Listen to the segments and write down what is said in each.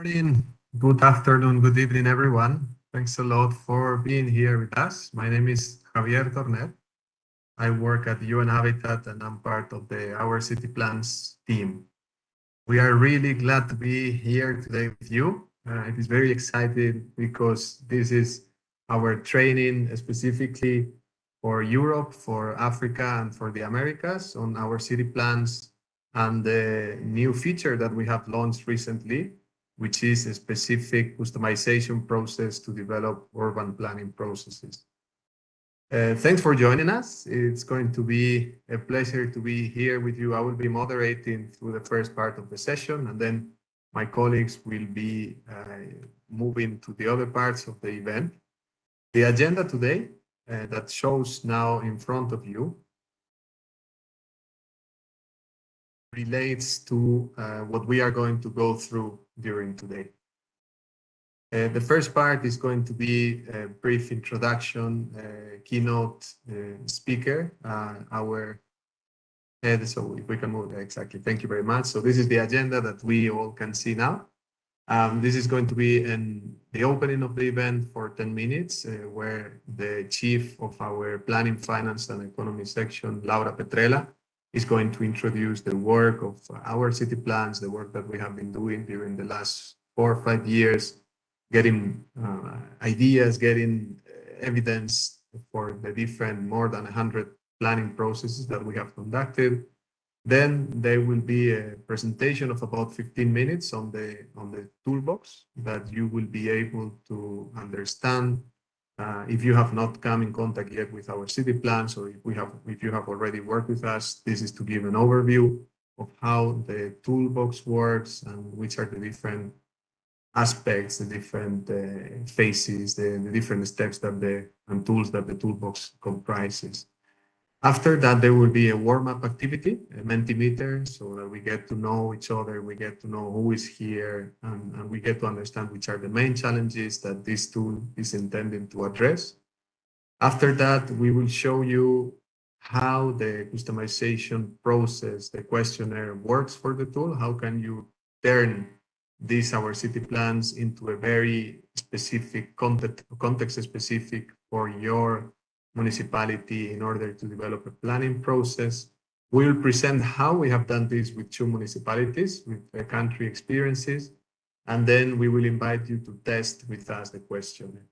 Morning, good afternoon, good evening, everyone. Thanks a lot for being here with us. My name is Javier Tornet. I work at UN Habitat and I'm part of the Our City Plans team. We are really glad to be here today with you. It is very exciting because this is our training specifically for Europe, for Africa, and for the Americas on our city plans and the new feature that we have launched recently, which is a specific customization process to develop urban planning processes. Thanks for joining us. It's going to be a pleasure to be here with you. I will be moderating through the first part of the session, and then my colleagues will be moving to the other parts of the event. The agenda today that shows now in front of you relates to what we are going to go through during today. The first part is going to be a brief introduction, keynote speaker, our head. So if we can move, exactly. Thank you very much. So this is the agenda that we all can see now. This is going to be the opening of the event for 10 minutes, where the chief of our Planning, Finance and Economy section, Laura Petrella, is going to introduce the work of our city plans, the work that we have been doing during the last 4 or 5 years, getting ideas, getting evidence for the different more than 100 planning processes that we have conducted. Then there will be a presentation of about 15 minutes on the toolbox that you will be able to understand if you have not come in contact yet with our city plans, or if you have already worked with us. This is to give an overview of how the toolbox works and which are the different aspects, the different phases, the different steps and tools that the toolbox comprises. After that, there will be a warm-up activity, a Mentimeter, so that we get to know each other, we get to know who is here, and we get to understand which are the main challenges that this tool is intended to address. After that, we will show you how the customization process, the questionnaire, works for the tool. How can you turn these our city plans into a very specific context specific for your municipality in order to develop a planning process. We will present how we have done this with 2 municipalities with country experiences, and then we will invite you to test with us the questionnaire.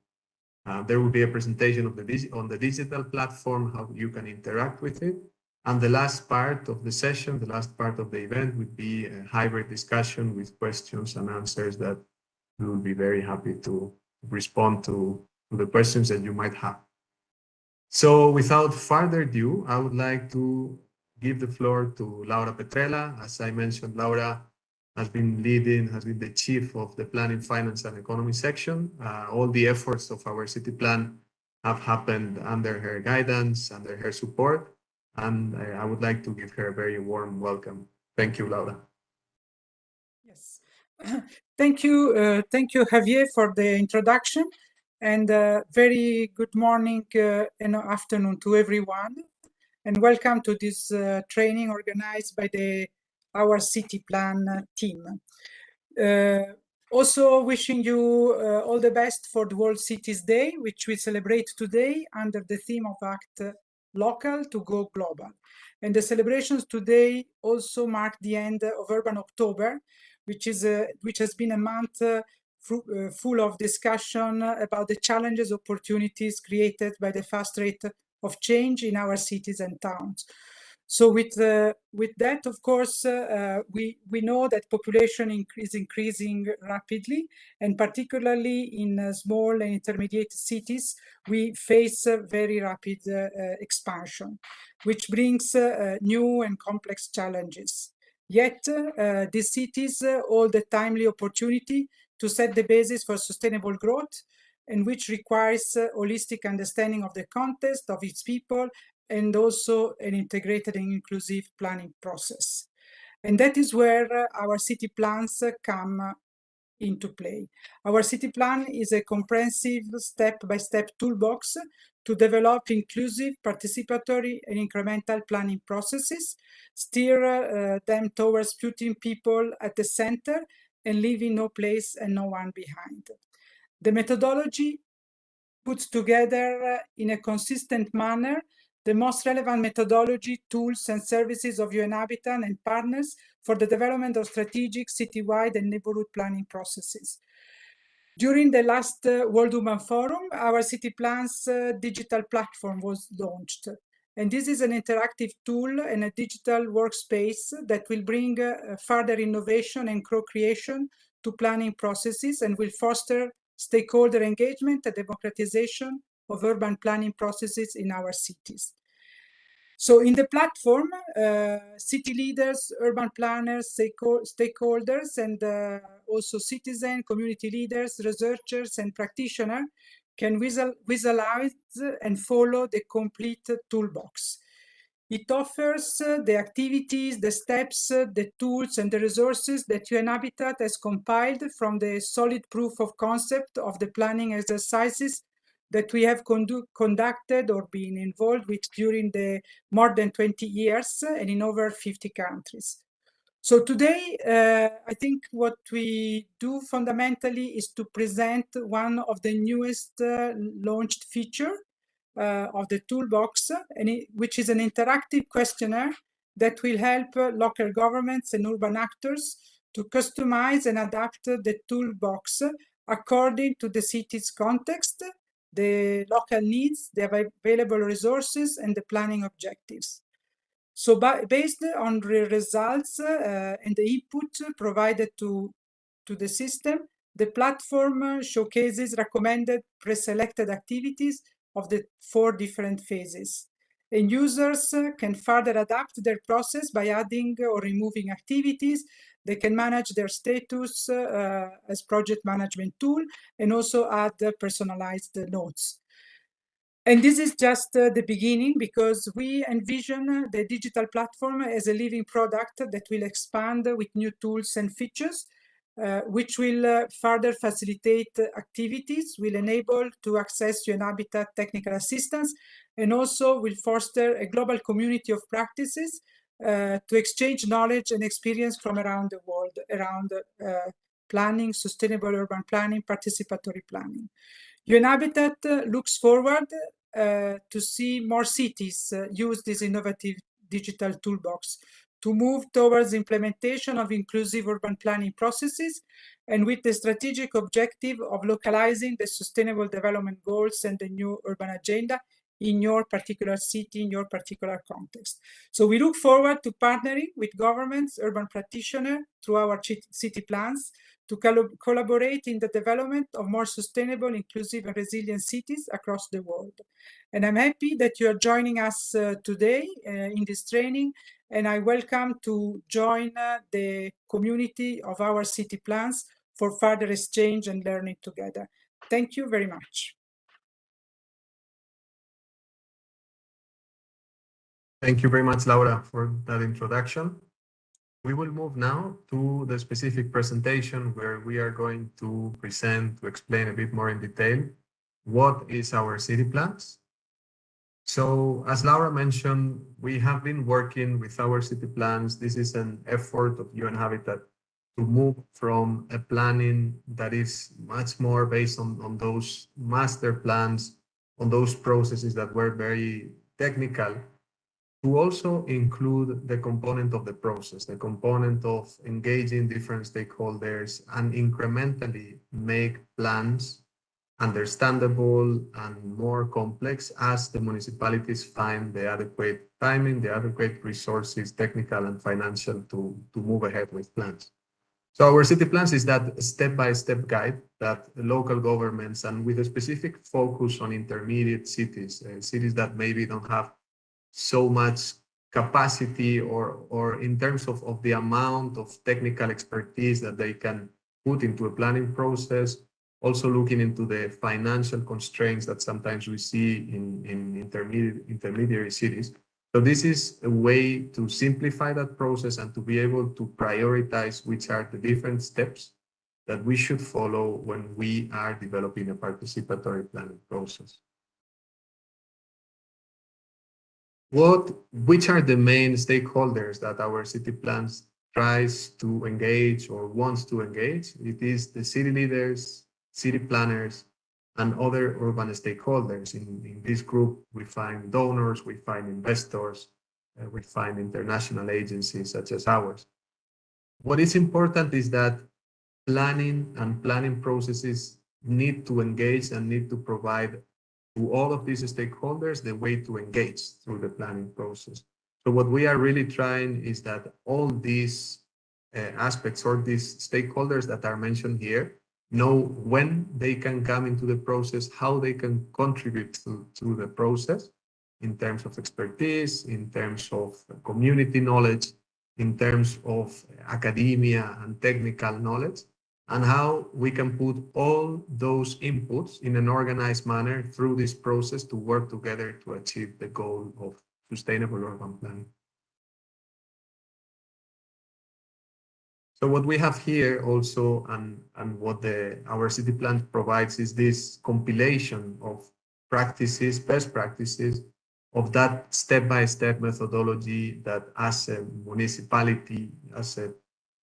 There will be a presentation of on the digital platform, how you can interact with it. And the last part of the session, the last part of the event, would be a hybrid discussion with questions and answers that we will be very happy to respond to the questions that you might have. So without further ado, I would like to give the floor to Laura Petrella. As I mentioned, Laura has been the chief of the Planning, Finance and Economy section. All the efforts of our city plan have happened under her guidance, under her support. And I would like to give her a very warm welcome. Thank you, Laura. Yes, thank you, Javier, for the introduction, and very good morning and afternoon to everyone, and welcome to this training organized by our city plan team. Also wishing you all the best for the World Cities Day, which we celebrate today under the theme of Act Local to Go Global. And the celebrations today also mark the end of Urban October, which has been a month full of discussion about the challenges, opportunities created by the fast rate of change in our cities and towns. So with that, of course, we know that population is increasing rapidly, and particularly in small and intermediate cities, we face very rapid expansion, which brings new and complex challenges. Yet, these cities hold a timely opportunity to set the basis for sustainable growth, and which requires holistic understanding of the context of its people, and also an integrated and inclusive planning process. And that is where our city plans come into play. Our city plan is a comprehensive step-by-step toolbox to develop inclusive, participatory, and incremental planning processes, steer them towards putting people at the center, and leaving no place and no one behind. The methodology puts together in a consistent manner the most relevant methodology, tools, and services of UN Habitat and partners for the development of strategic, citywide, and neighborhood planning processes. During the last World Urban Forum, our City Plans digital platform was launched. And this is an interactive tool and a digital workspace that will bring further innovation and co-creation to planning processes and will foster stakeholder engagement and democratization of urban planning processes in our cities. So in the platform, city leaders, urban planners, stakeholders, and also citizen, community leaders, researchers, and practitioners can visualize and follow the complete toolbox. It offers the activities, the steps, the tools, and the resources that UN Habitat has compiled from the solid proof of concept of the planning exercises that we have conducted or been involved with during the more than 20 years and in over 50 countries. So today, I think what we do fundamentally is to present one of the newest launched feature of the toolbox, which is an interactive questionnaire that will help local governments and urban actors to customize and adapt the toolbox according to the city's context, the local needs, the available resources, and the planning objectives. So based on the results and the input provided to the system, the platform showcases recommended pre-selected activities of the 4 different phases. And users can further adapt their process by adding or removing activities. They can manage their status as project management tool and also add personalized notes. And this is just the beginning, because we envision the digital platform as a living product that will expand with new tools and features, which will further facilitate activities, will enable to access UN Habitat technical assistance, and also will foster a global community of practices to exchange knowledge and experience from around the world around planning, sustainable urban planning, participatory planning. UN Habitat looks forward to see more cities use this innovative digital toolbox to move towards implementation of inclusive urban planning processes, and with the strategic objective of localizing the sustainable development goals and the new urban agenda in your particular city, in your particular context. So we look forward to partnering with governments, urban practitioners through our city plans to collaborate in the development of more sustainable, inclusive, and resilient cities across the world. And I'm happy that you are joining us today in this training, and I welcome to join the community of our city plans for further exchange and learning together. Thank you very much. Thank you very much, Laura, for that introduction. We will move now to the specific presentation where we are going to present, to explain a bit more in detail what is our city plans. So as Laura mentioned, we have been working with our city plans. This is an effort of UN Habitat to move from a planning that is much more based on those master plans, on those processes that were very technical, to also include the component of the process, the component of engaging different stakeholders and incrementally make plans understandable and more complex as the municipalities find the adequate timing, the adequate resources, technical and financial, to move ahead with plans. So our city plans is that step-by-step guide that local governments, and with a specific focus on intermediate cities, cities that maybe don't have so much capacity or in terms of the amount of technical expertise that they can put into a planning process, also looking into the financial constraints that sometimes we see in intermediary cities. So this is a way to simplify that process and to be able to prioritize which are the different steps that we should follow when we are developing a participatory planning process. Which are the main stakeholders that our city plans tries to engage or wants to engage. It is the city leaders, city planners, and other urban stakeholders. In this group, we find donors, we find investors, we find international agencies such as ours. What is important is that planning and planning processes need to engage and need to provide to all of these stakeholders the way to engage through the planning process. So what we are really trying is that all these aspects or these stakeholders that are mentioned here know when they can come into the process, how they can contribute to the process in terms of expertise, in terms of community knowledge, in terms of academia and technical knowledge, and how we can put all those inputs in an organized manner through this process to work together to achieve the goal of sustainable urban planning. So what we have here also, and what our city plan provides, is this compilation of practices, best practices, of that step-by-step methodology that as a municipality, as a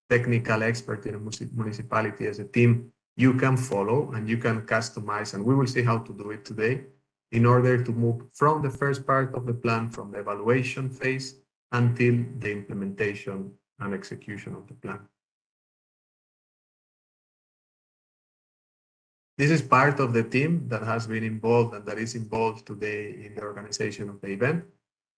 technical expert in a municipality, as a team, you can follow and you can customize, and we will see how to do it today in order to move from the first part of the plan, from the evaluation phase, until the implementation and execution of the plan. This is part of the team that has been involved and that is involved today in the organization of the event.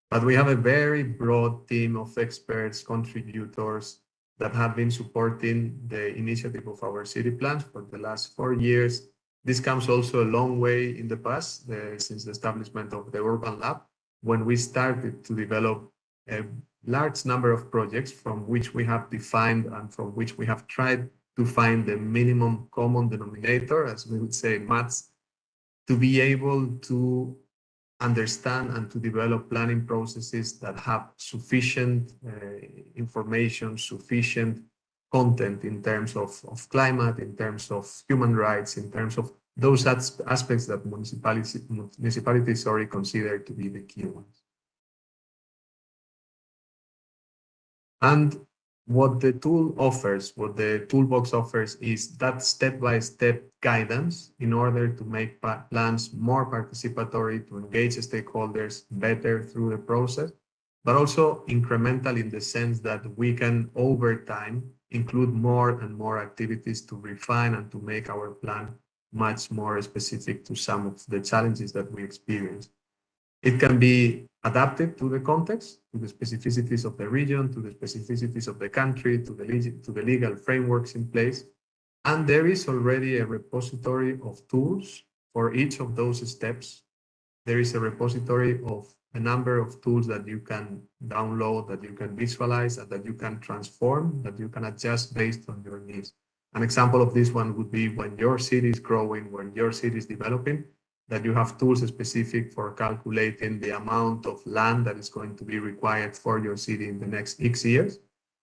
But we have a very broad team of experts, contributors that have been supporting the initiative of our city plans for the last 4 years. This comes also a long way in the past, since the establishment of the Urban Lab, when we started to develop a large number of projects from which we have defined and from which we have tried to find the minimum common denominator, as we would say, maths, to be able to understand and to develop planning processes that have sufficient information, sufficient content in terms of climate, in terms of human rights, in terms of those aspects that municipalities already consider to be the key ones. And what the tool offers, what the toolbox offers, is that step-by-step guidance in order to make plans more participatory, to engage stakeholders better through the process, but also incremental in the sense that we can, over time, include more and more activities to refine and to make our plan much more specific to some of the challenges that we experience. It can be adapted to the context, to the specificities of the region, to the specificities of the country, to the legal frameworks in place. And there is already a repository of tools for each of those steps. There is a repository of a number of tools that you can download, that you can visualize, and that you can transform, that you can adjust based on your needs. An example of this one would be when your city is growing, when your city is developing, that you have tools specific for calculating the amount of land that is going to be required for your city in the next X years.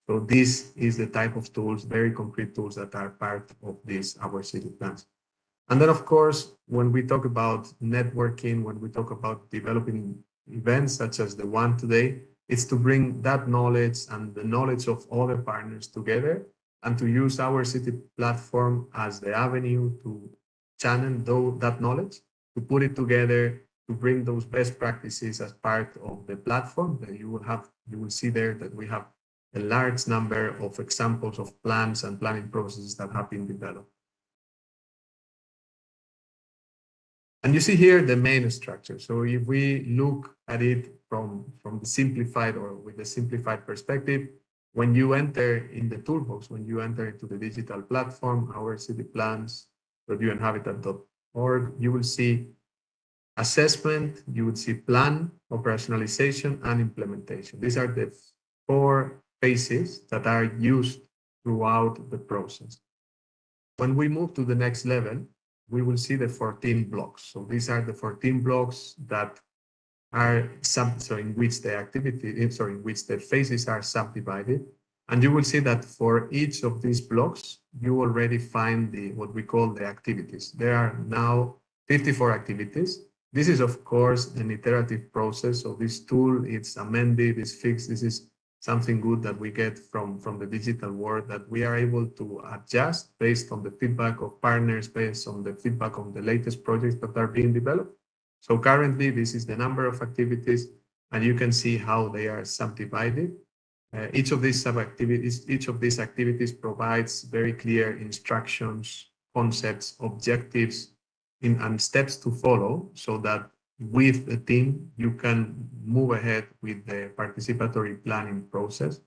So this is the type of tools, very concrete tools, that are part of these our city plans. And then, of course, when we talk about networking, when we talk about developing events such as the one today, it's to bring that knowledge and the knowledge of other partners together and to use our city platform as the avenue to channel that knowledge, to put it together, to bring those best practices as part of the platform that you will see there that we have a large number of examples of plans and planning processes that have been developed. And you see here the main structure. So if we look at it from the simplified or with the simplified perspective, when you enter in the toolbox, when you enter into the digital platform, our city plans, reviewandhabitat.org, you will see assessment, you would see plan, operationalization, and implementation. These are the 4 phases that are used throughout the process. When we move to the next level, we will see the 14 blocks. So these are the 14 blocks that are in which the phases are subdivided. And you will see that for each of these blocks, you already find what we call the activities. There are now 54 activities. This is, of course, an iterative process. So this tool, it's amended, it's fixed. This is something good that we get from the digital world, that we are able to adjust based on the feedback of partners, based on the feedback on the latest projects that are being developed. So currently, this is the number of activities, and you can see how they are subdivided. Each of these activities provides very clear instructions, concepts, objectives, and steps to follow, so that with the team you can move ahead with the participatory planning process,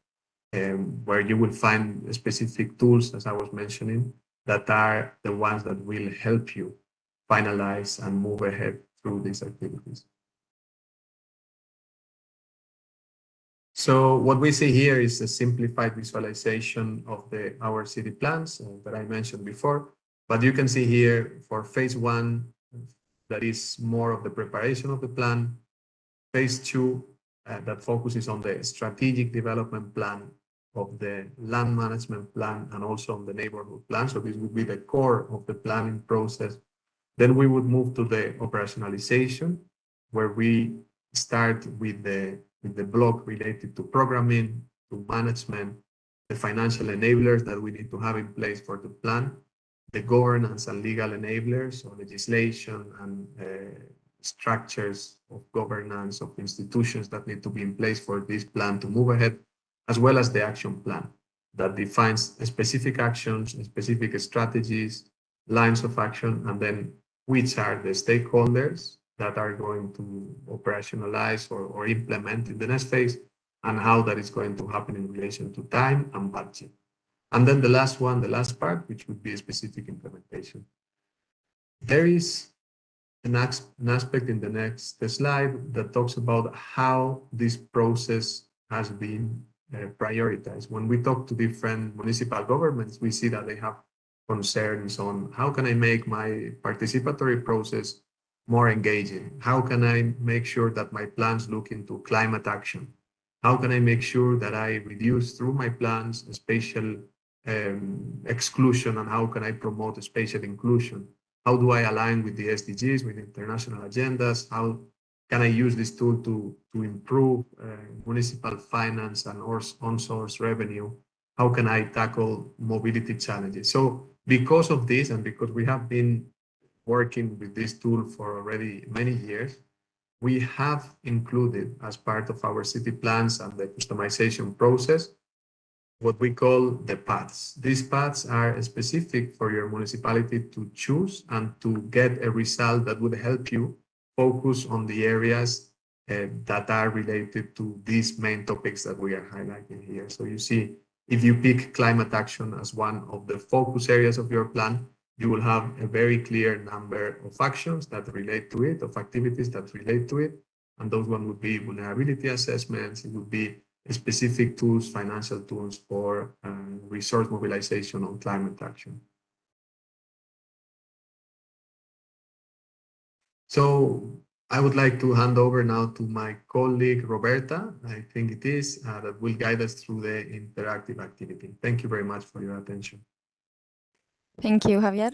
where you will find specific tools, as I was mentioning, that are the ones that will help you finalize and move ahead through these activities. So what we see here is a simplified visualization of our city plans that I mentioned before. But you can see here for phase one, that is more of the preparation of the plan. Phase two, that focuses on the strategic development plan of the land management plan and also on the neighborhood plan. So this would be the core of the planning process. Then we would move to the operationalization, where we start with the block related to programming, to management, the financial enablers that we need to have in place for the plan, the governance and legal enablers, so legislation and structures of governance of institutions that need to be in place for this plan to move ahead, as well as the action plan that defines specific actions, specific strategies, lines of action, and then which are the stakeholders that are going to operationalize or implement in the next phase, and how that is going to happen in relation to time and budget. And then the last one, the last part, which would be a specific implementation. There is an aspect in the next slide that talks about how this process has been prioritized. When we talk to different municipal governments, we see that they have concerns on how can I make my participatory process more engaging? How can I make sure that my plans look into climate action? How can I make sure that I reduce through my plans spatial exclusion, and how can I promote spatial inclusion? How do I align with the SDGs, with international agendas? How can I use this tool to improve municipal finance and on-source revenue? How can I tackle mobility challenges? So because of this, and because we have been working with this tool for already many years, we have included as part of our city plans and the customization process what we call the paths. These paths are specific for your municipality to choose and to get a result that would help you focus on the areas that are related to these main topics that we are highlighting here. So you see, if you pick climate action as one of the focus areas of your plan, you will have a very clear number of actions that relate to it, of activities that relate to it. And those one would be vulnerability assessments, it would be specific tools, financial tools for resource mobilization on climate action. So I would like to hand over now to my colleague, Roberta, I think it is, that will guide us through the interactive activity. Thank you very much for your attention. Thank you, Javier.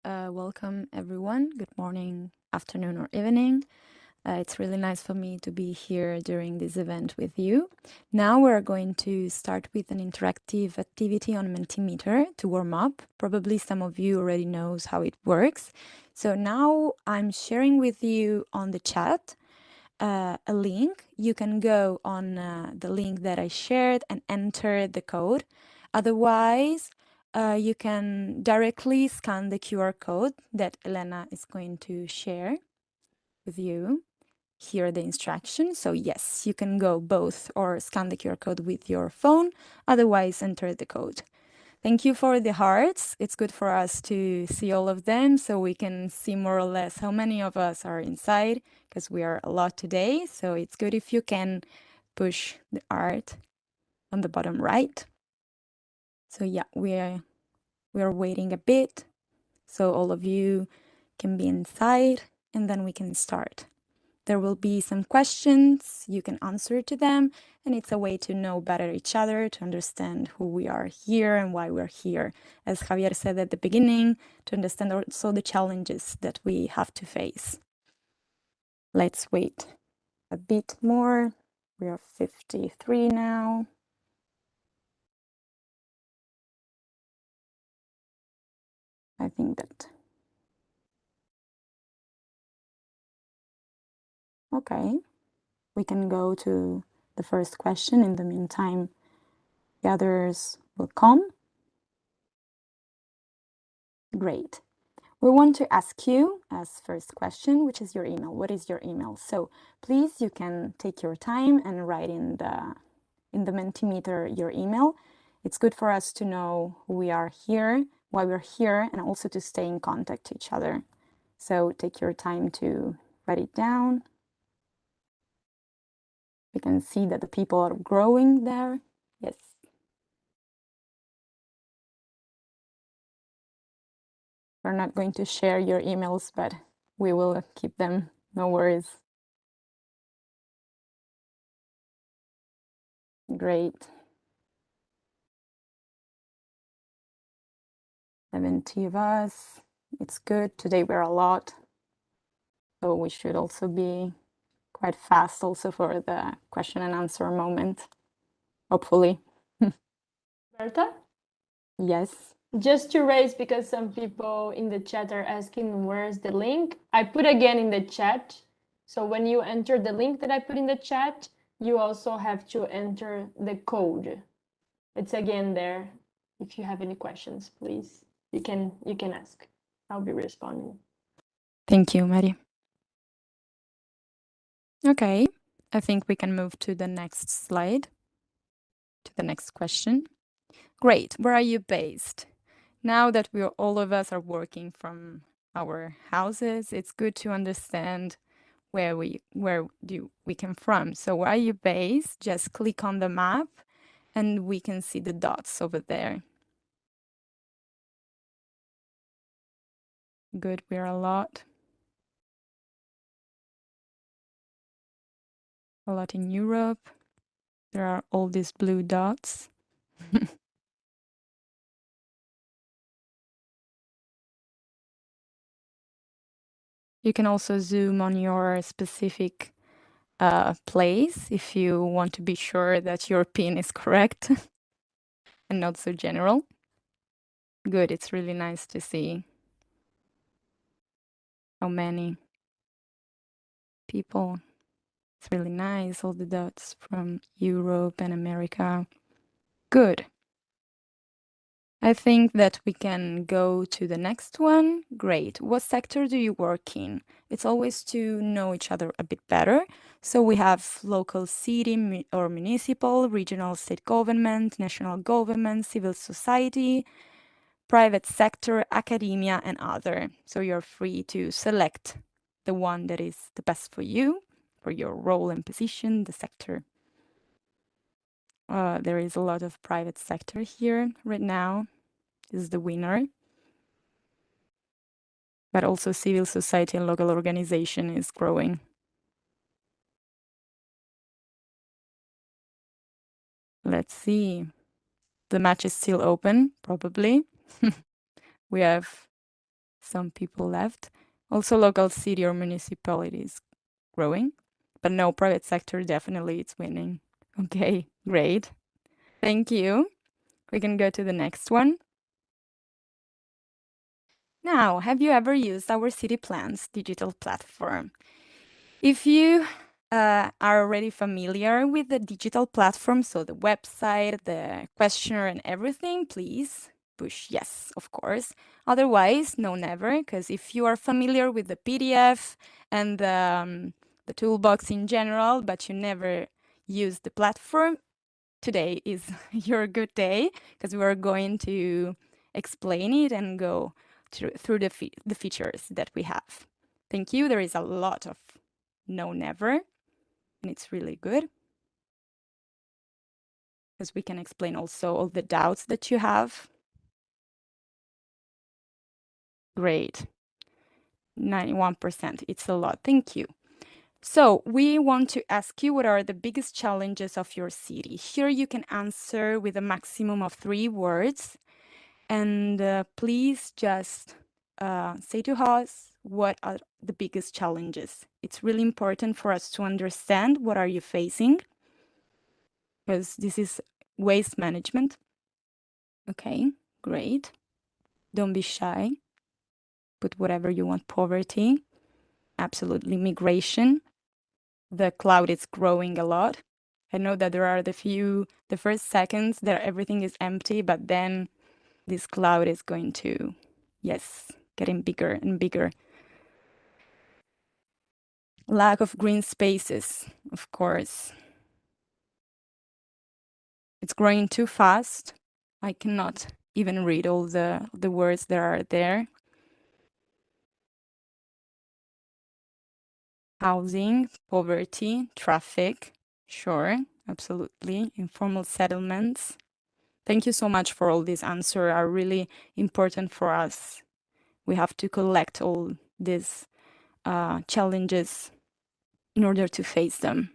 Welcome, everyone. Good morning, afternoon, or evening. It's really nice for me to be here during this event with you. Now we're going to start with an interactive activity on Mentimeter to warm up. Probably some of you already knows how it works. So now I'm sharing with you on the chat a link. You can go on the link that I shared and enter the code. Otherwise, you can directly scan the QR code that Elena is going to share with you. Here are the instructions. So yes, you can go both or scan the QR code with your phone. Otherwise, enter the code. Thank you for the hearts. It's good for us to see all of them so we can see more or less how many of us are inside, because we are a lot today. So it's good if you can push the art on the bottom right. So yeah, we are waiting a bit so all of you can be inside, and then we can start. There will be some questions, you can answer to them, and it's a way to know better each other, to understand who we are here and why we're here. As Javier said at the beginning, to understand also the challenges that we have to face. Let's wait a bit more. We are 53 now. I think that. Okay, we can go to the first question. In the meantime, the others will come. Great. We want to ask you as first question, which is your email. What is your email? So please, you can take your time and write in the Mentimeter your email. It's good for us to know who we are here, why we're here, and also to stay in contact to each other. So take your time to write it down. We can see that the people are growing there. Yes. We're not going to share your emails, but we will keep them. No worries. Great. 70 of us. It's good. Today we're a lot. So we should also be quite fast also for the question and answer moment, hopefully. Berta? Yes. Just to raise, because some people in the chat are asking where's the link. I put again in the chat. So when you enter the link that I put in the chat, you also have to enter the code. It's again there. If you have any questions, please, you can ask. I'll be responding. Thank you, Mary. Okay, I think we can move to the next slide, to the next question. Great. Where are you based? Now that all of us are working from our houses, it's good to understand where we come from. So where are you based? Just click on the map and we can see the dots over there. Good, we're a lot. A lot in Europe. There are all these blue dots. You can also zoom on your specific place if you want to be sure that your pin is correct and not so general. Good, it's really nice to see how many people. It's really nice, all the dots from Europe and America. Good. I think that we can go to the next one. Great. What sector do you work in? It's always to know each other a bit better. So we have local city or municipal, regional state government, national government, civil society, private sector, academia, and other. So you're free to select the one that is the best for you, for your role and position, the sector. There is a lot of private sector here right now. This is the winner. But also civil society and local organization is growing. Let's see. The match is still open, probably. We have some people left. Also local city or municipality is growing. But no, private sector, definitely it's winning. Okay, great. Thank you. We can go to the next one. Now, have you ever used our City Plans digital platform? If you are already familiar with the digital platform, so the website, the questionnaire and everything, please push yes, of course. Otherwise, no, never, because if you are familiar with the PDF and the toolbox in general, but you never use the platform, today is your good day, because we are going to explain it and go through the features that we have. Thank you. There is a lot of no, never, and it's really good because we can explain also all the doubts that you have. Great. 91%. It's a lot. Thank you. So we want to ask you what are the biggest challenges of your city. Here you can answer with a maximum of 3 words. And please just say to us what are the biggest challenges. It's really important for us to understand what are you facing, because this is waste management. Okay, great. Don't be shy. put whatever you want. Poverty, absolutely. Migration, the cloud is growing a lot. I know that there are the first seconds that everything is empty, but then this cloud is going to, yes, getting bigger and bigger. Lack of green spaces, of course. It's growing too fast. I cannot even read all the words that are there. Housing, poverty, traffic, sure, absolutely. Informal settlements. Thank you so much for all these answers, are really important for us. We have to collect all these challenges in order to face them.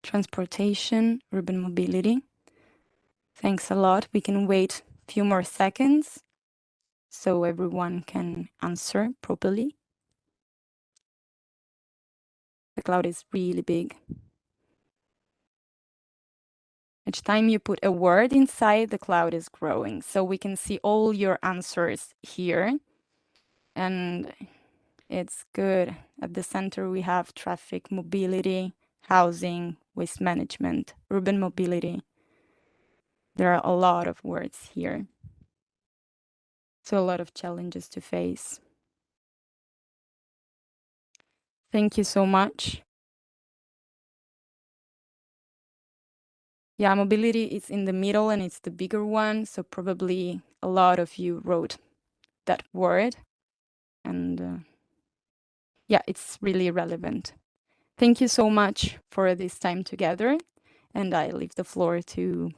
Transportation, urban mobility. Thanks a lot. We can wait a few more seconds so everyone can answer properly. The cloud is really big. Each time you put a word inside, the cloud is growing. So we can see all your answers here. And it's good. At the center, we have traffic, mobility, housing, waste management, urban mobility. There are a lot of words here. So a lot of challenges to face. Thank you so much. Yeah, mobility is in the middle and it's the bigger one. So probably a lot of you wrote that word. And yeah, it's really relevant. Thank you so much for this time together. And I leave the floor to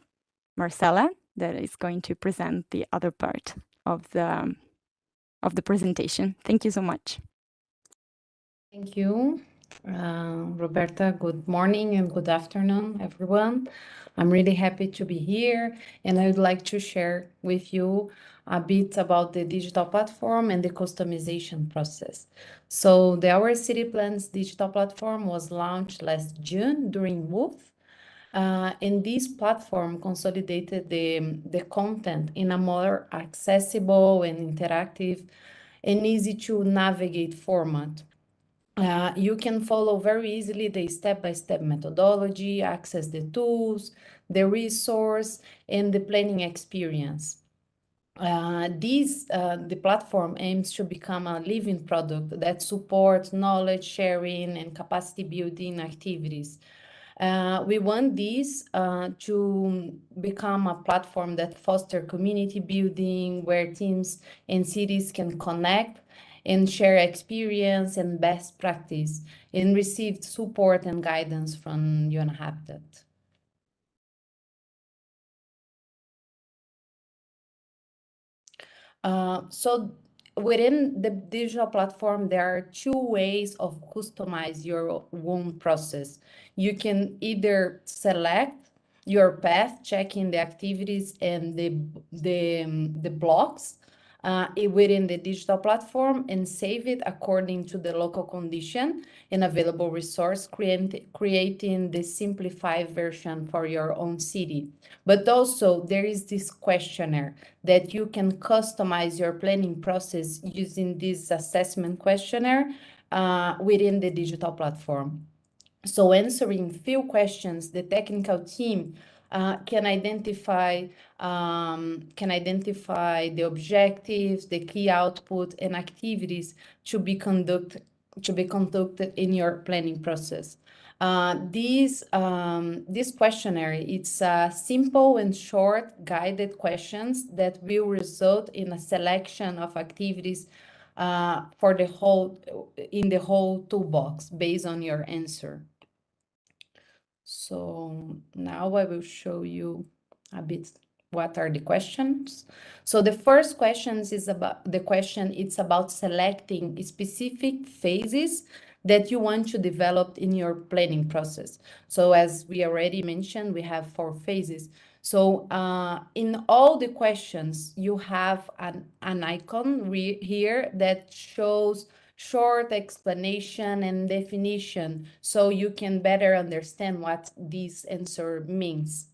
Marcela, that is going to present the other part of the presentation. Thank you so much. Thank you, Roberta. Good morning and good afternoon, everyone. I'm really happy to be here, and I would like to share with you a bit about the digital platform and the customization process. So the Our City Plans digital platform was launched last June during WOOF, and this platform consolidated the content in a more accessible and interactive and easy to navigate format. You can follow very easily the step-by-step methodology, access the tools, the resource, and the planning experience. The platform aims to become a living product that supports knowledge sharing and capacity building activities. We want this to become a platform that fosters community building, where teams and cities can connect and share experience and best practice, and receive support and guidance from UN Habitat. So within the digital platform, there are two ways of customize your own process. You can either select your path, checking the activities and the blocks within the digital platform, and save it according to the local condition and available resource, creating the simplified version for your own city. But also there is this questionnaire that you can customize your planning process using this assessment questionnaire within the digital platform. So answering few questions, the technical team can identify the objectives, the key output, and activities to be conducted in your planning process. This questionnaire, it's simple and short guided questions that will result in a selection of activities for the whole toolbox based on your answer. So now I will show you a bit what are the questions. So the first questions is about it's about selecting specific phases that you want to develop in your planning process. So as we already mentioned, we have 4 phases. So in all the questions, you have an icon here that shows short explanation and definition, so you can better understand what this answer means.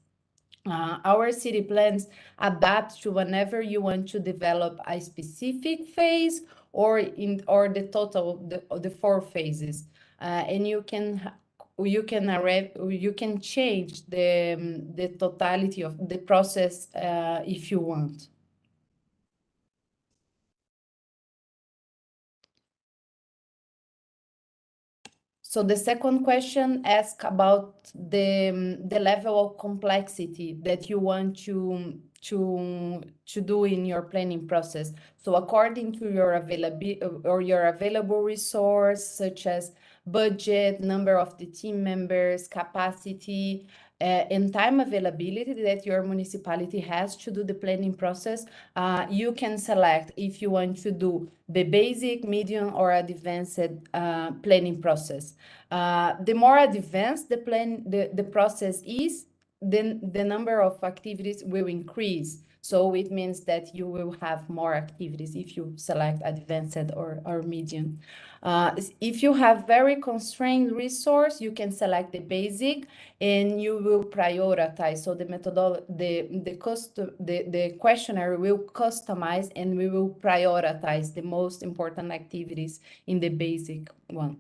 Our city plans adapt to whenever you want to develop a specific phase or the total the 4 phases, and you can change the totality of the process if you want. So the second question asks about the level of complexity that you want to do in your planning process. So according to your availability or your available resource, such as budget, number of the team members, capacity, and time availability that your municipality has to do the planning process, you can select if you want to do the basic, medium, or advanced planning process. The more advanced the process is, then the number of activities will increase. So it means that you will have more activities if you select advanced or medium. If you have very constrained resource, you can select the basic and you will prioritize. So the questionnaire will customize and we will prioritize the most important activities in the basic one.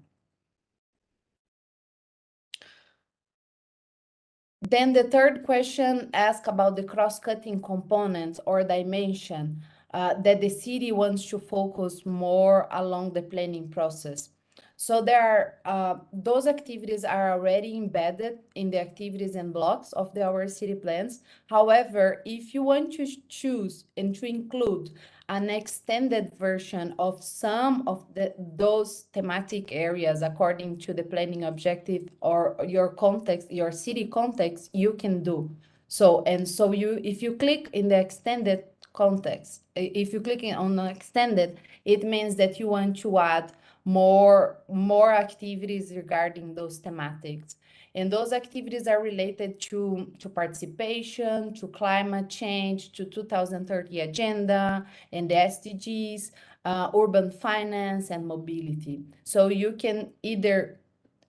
Then the third question asks about the cross-cutting components or dimension that the city wants to focus more along the planning process. So there are those activities are already embedded in the activities and blocks of our city plans. However, if you want to choose and to include an extended version of some of those thematic areas according to the planning objective or your context, your city context, you can do. So if you click in the extended context, if you click on the extended, it means that you want to add more activities regarding those thematics. And those activities are related to participation, to climate change, to 2030 agenda and the SDGs, urban finance and mobility. So you can either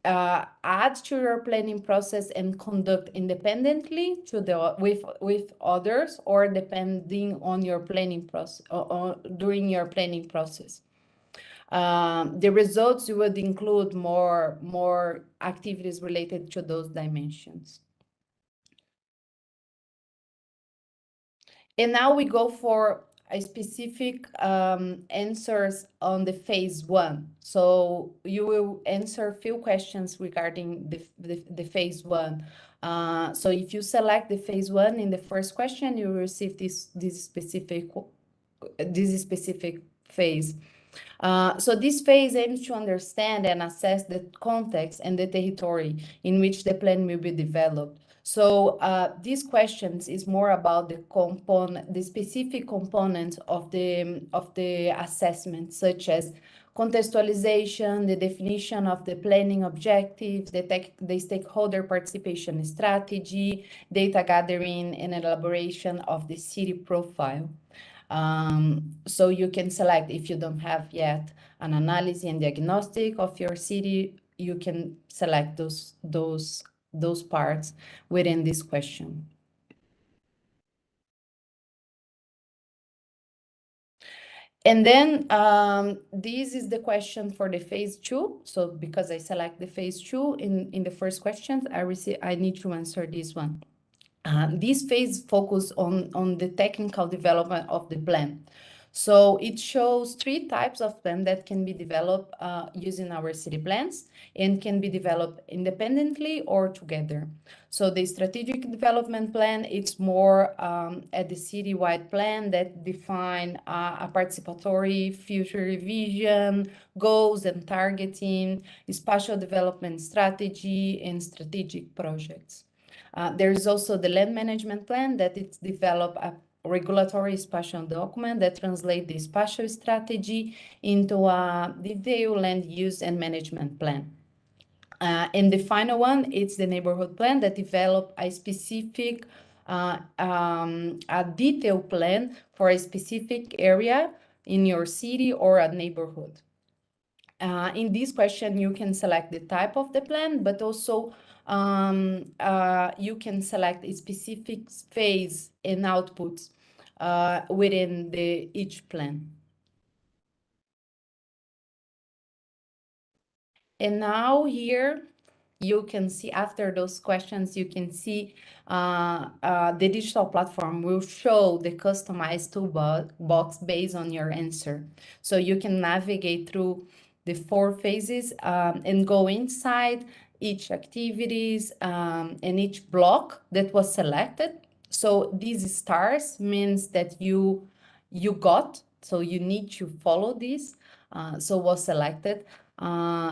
add to your planning process and conduct independently with others, or depending on your planning process or during your planning process. The results would include more activities related to those dimensions. And now we go for a specific answers on the phase 1. So you will answer a few questions regarding the phase 1. So if you select the phase 1 in the first question, you will receive this specific phase. So this phase aims to understand and assess the context and the territory in which the plan will be developed. So these questions is more about the specific components of the assessment, such as contextualization, the definition of the planning objectives, the stakeholder participation strategy, data gathering, and elaboration of the city profile. So you can select, if you don't have yet an analysis and diagnostic of your city, you can select those parts within this question. And then this is the question for the phase 2. So because I select the phase 2 in the first question, I need to answer this one. This phase focus on the technical development of the plan. So it shows 3 types of plan that can be developed using our city plans and can be developed independently or together. So the strategic development plan, it's more at the citywide plan that define a participatory future revision, goals and targeting, spatial development strategy, and strategic projects. There is also the land management plan that it's developed a regulatory spatial document that translates the spatial strategy into a detailed land use and management plan. And the final one, it's the neighborhood plan that develop a specific, a detailed plan for a specific area in your city or a neighborhood. In this question, you can select the type of the plan, but also you can select a specific phase and outputs within each plan. And now here, you can see after those questions, you can see the digital platform will show the customized toolbox based on your answer. So you can navigate through the 4 phases and go inside each activities and each block that was selected. So these stars means that you got, so you need to follow this. So was selected.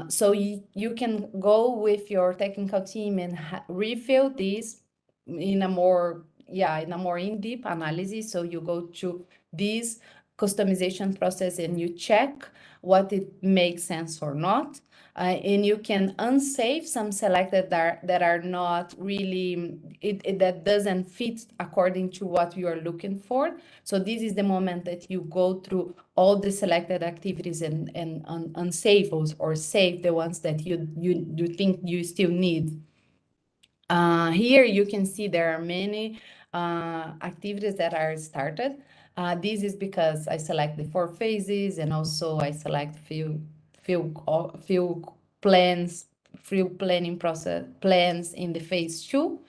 So you can go with your technical team and refill this in a more in-depth analysis. So you go to this customization process and you check what it makes sense or not. And you can unsave some selected that are not really, that doesn't fit according to what you are looking for. So this is the moment that you go through all the selected activities and unsave those or save the ones that you think you still need. Here you can see there are many activities that are started. This is because I select the 4 phases and also I select few plans, few planning process plans in the phase 2.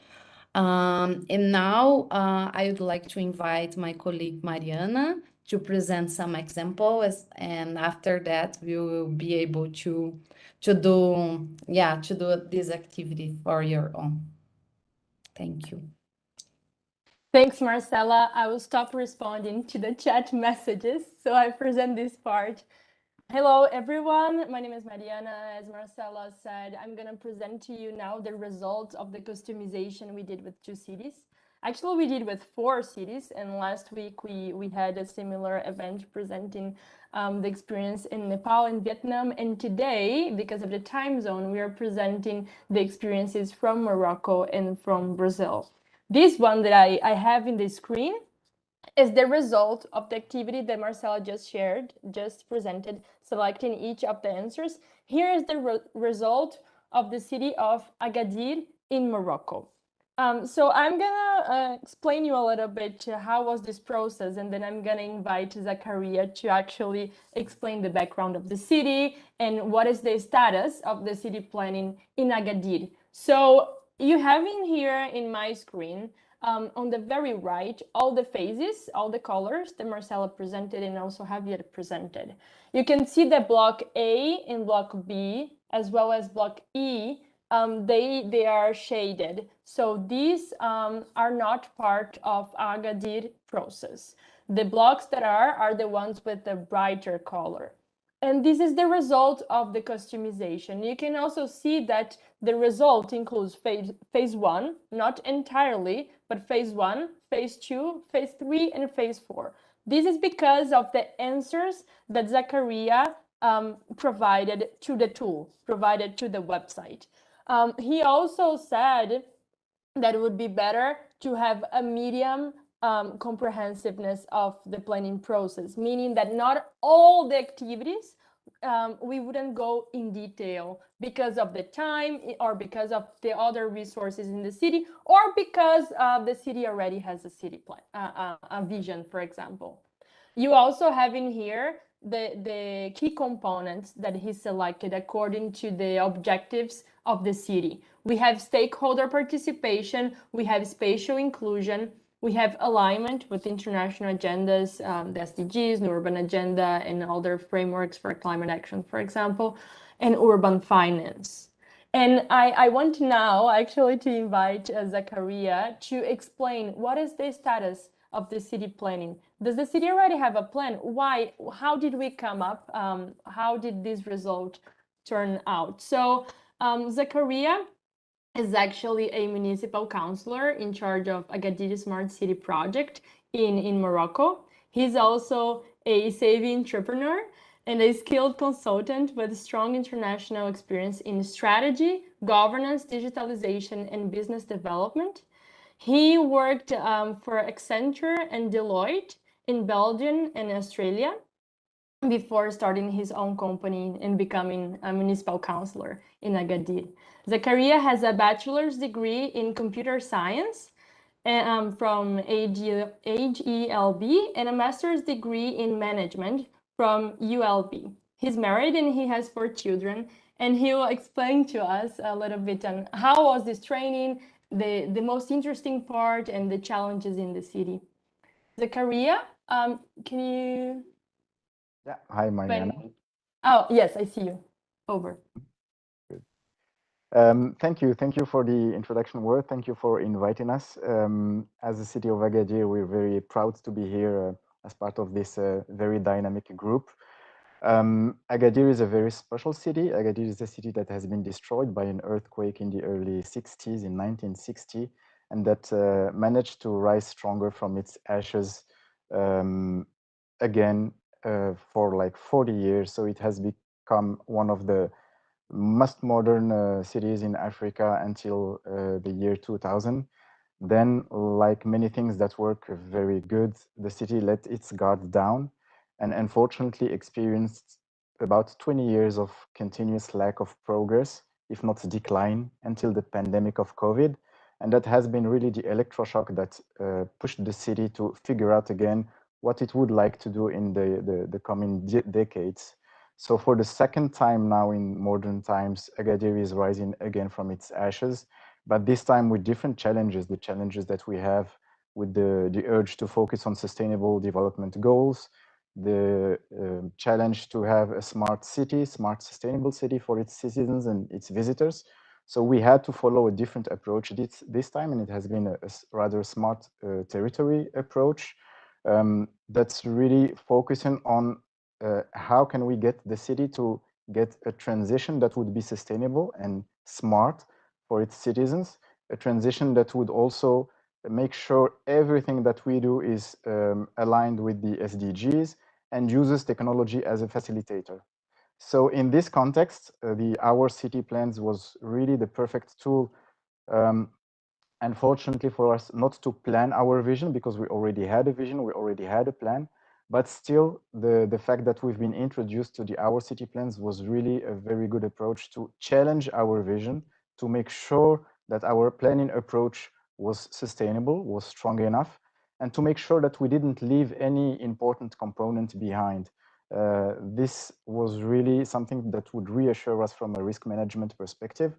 And now I would like to invite my colleague Mariana to present some examples, and after that we will be able to do this activity for your own. Thank you. Thanks, Marcela. I will stop responding to the chat messages, so I present this part. Hello, everyone. My name is Mariana. As Marcela said, I'm going to present to you now the results of the customization we did with 2 cities. Actually, we did with 4 cities, and last week we had a similar event presenting the experience in Nepal and Vietnam. And today, because of the time zone, we are presenting the experiences from Morocco and from Brazil. This one that I have in the screen is the result of the activity that Marcela just presented, selecting each of the answers. Here is the result of the city of Agadir in Morocco. So I'm gonna explain you a little bit how was this process, and then I'm gonna invite Zakaria to actually explain the background of the city and what is the status of the city planning in Agadir. So you have in here in my screen, on the very right, all the phases, all the colors that Marcela presented and also Javier presented. You can see that block A and block B, as well as block E, they are shaded. So these are not part of Agadir process. The blocks that are the ones with the brighter color. And this is the result of the customization. You can also see that the result includes phase 1, not entirely, but phase 1, phase 2, phase 3, and phase 4. This is because of the answers that Zakaria provided to the tool, provided to the website. He also said that it would be better to have a medium comprehensiveness of the planning process, meaning that not all the activities we wouldn't go in detail because of the time or because of the other resources in the city, or because the city already has a city plan, a vision, for example. You also have in here the key components that he selected according to the objectives of the city. We have stakeholder participation, we have spatial inclusion, we have alignment with international agendas, the SDGs, the urban agenda, and other frameworks for climate action, for example, and urban finance. And I want now actually to invite Zakaria to explain what is the status of the city planning. Does the city already have a plan? Why? How did we come up? How did this result turn out? So Zakaria is actually a municipal councillor in charge of Agadir Smart City project in Morocco. He's also a savvy entrepreneur and a skilled consultant with strong international experience in strategy, governance, digitalization, and business development. He worked for Accenture and Deloitte in Belgium and Australia. before starting his own company and becoming a municipal councillor in Agadir. Zakaria has a bachelor's degree in computer science from HELB and a master's degree in management from ULB. He's married and he has 4 children, and he will explain to us a little bit on how was this training, the most interesting part, and the challenges in the city. Zakaria, can you? Yeah. Hi, Mariana. Oh, yes, I see you. Over. Good. Thank you. Thank you for the introduction word. Thank you for inviting us. As the city of Agadir, we're very proud to be here as part of this very dynamic group. Agadir is a very special city. Agadir is a city that has been destroyed by an earthquake in the early 60s, in 1960, and that managed to rise stronger from its ashes again for like 40 years. So it has become one of the most modern cities in Africa until the year 2000. Then, like many things that work very good, the city let its guard down and unfortunately experienced about 20 years of continuous lack of progress, if not decline, until the pandemic of COVID. And that has been really the electroshock that pushed the city to figure out again what it would like to do in the coming decades. So for the second time now in modern times, Agadir is rising again from its ashes, but this time with different challenges, the challenges that we have with the urge to focus on sustainable development goals, the challenge to have a smart city, smart sustainable city for its citizens and its visitors. So we had to follow a different approach this time, and it has been a rather smart territory approach that's really focusing on how can we get the city to get a transition that would be sustainable and smart for its citizens, a transition that would also make sure everything that we do is aligned with the SDGs and uses technology as a facilitator. So in this context, the Our City Plans was really the perfect tool, unfortunately for us, not to plan our vision, because we already had a vision, we already had a plan, but still the fact that we've been introduced to the Our City Plans was really a very good approach to challenge our vision, to make sure that our planning approach was sustainable, was strong enough, and to make sure that we didn't leave any important component behind. This was really something that would reassure us from a risk management perspective,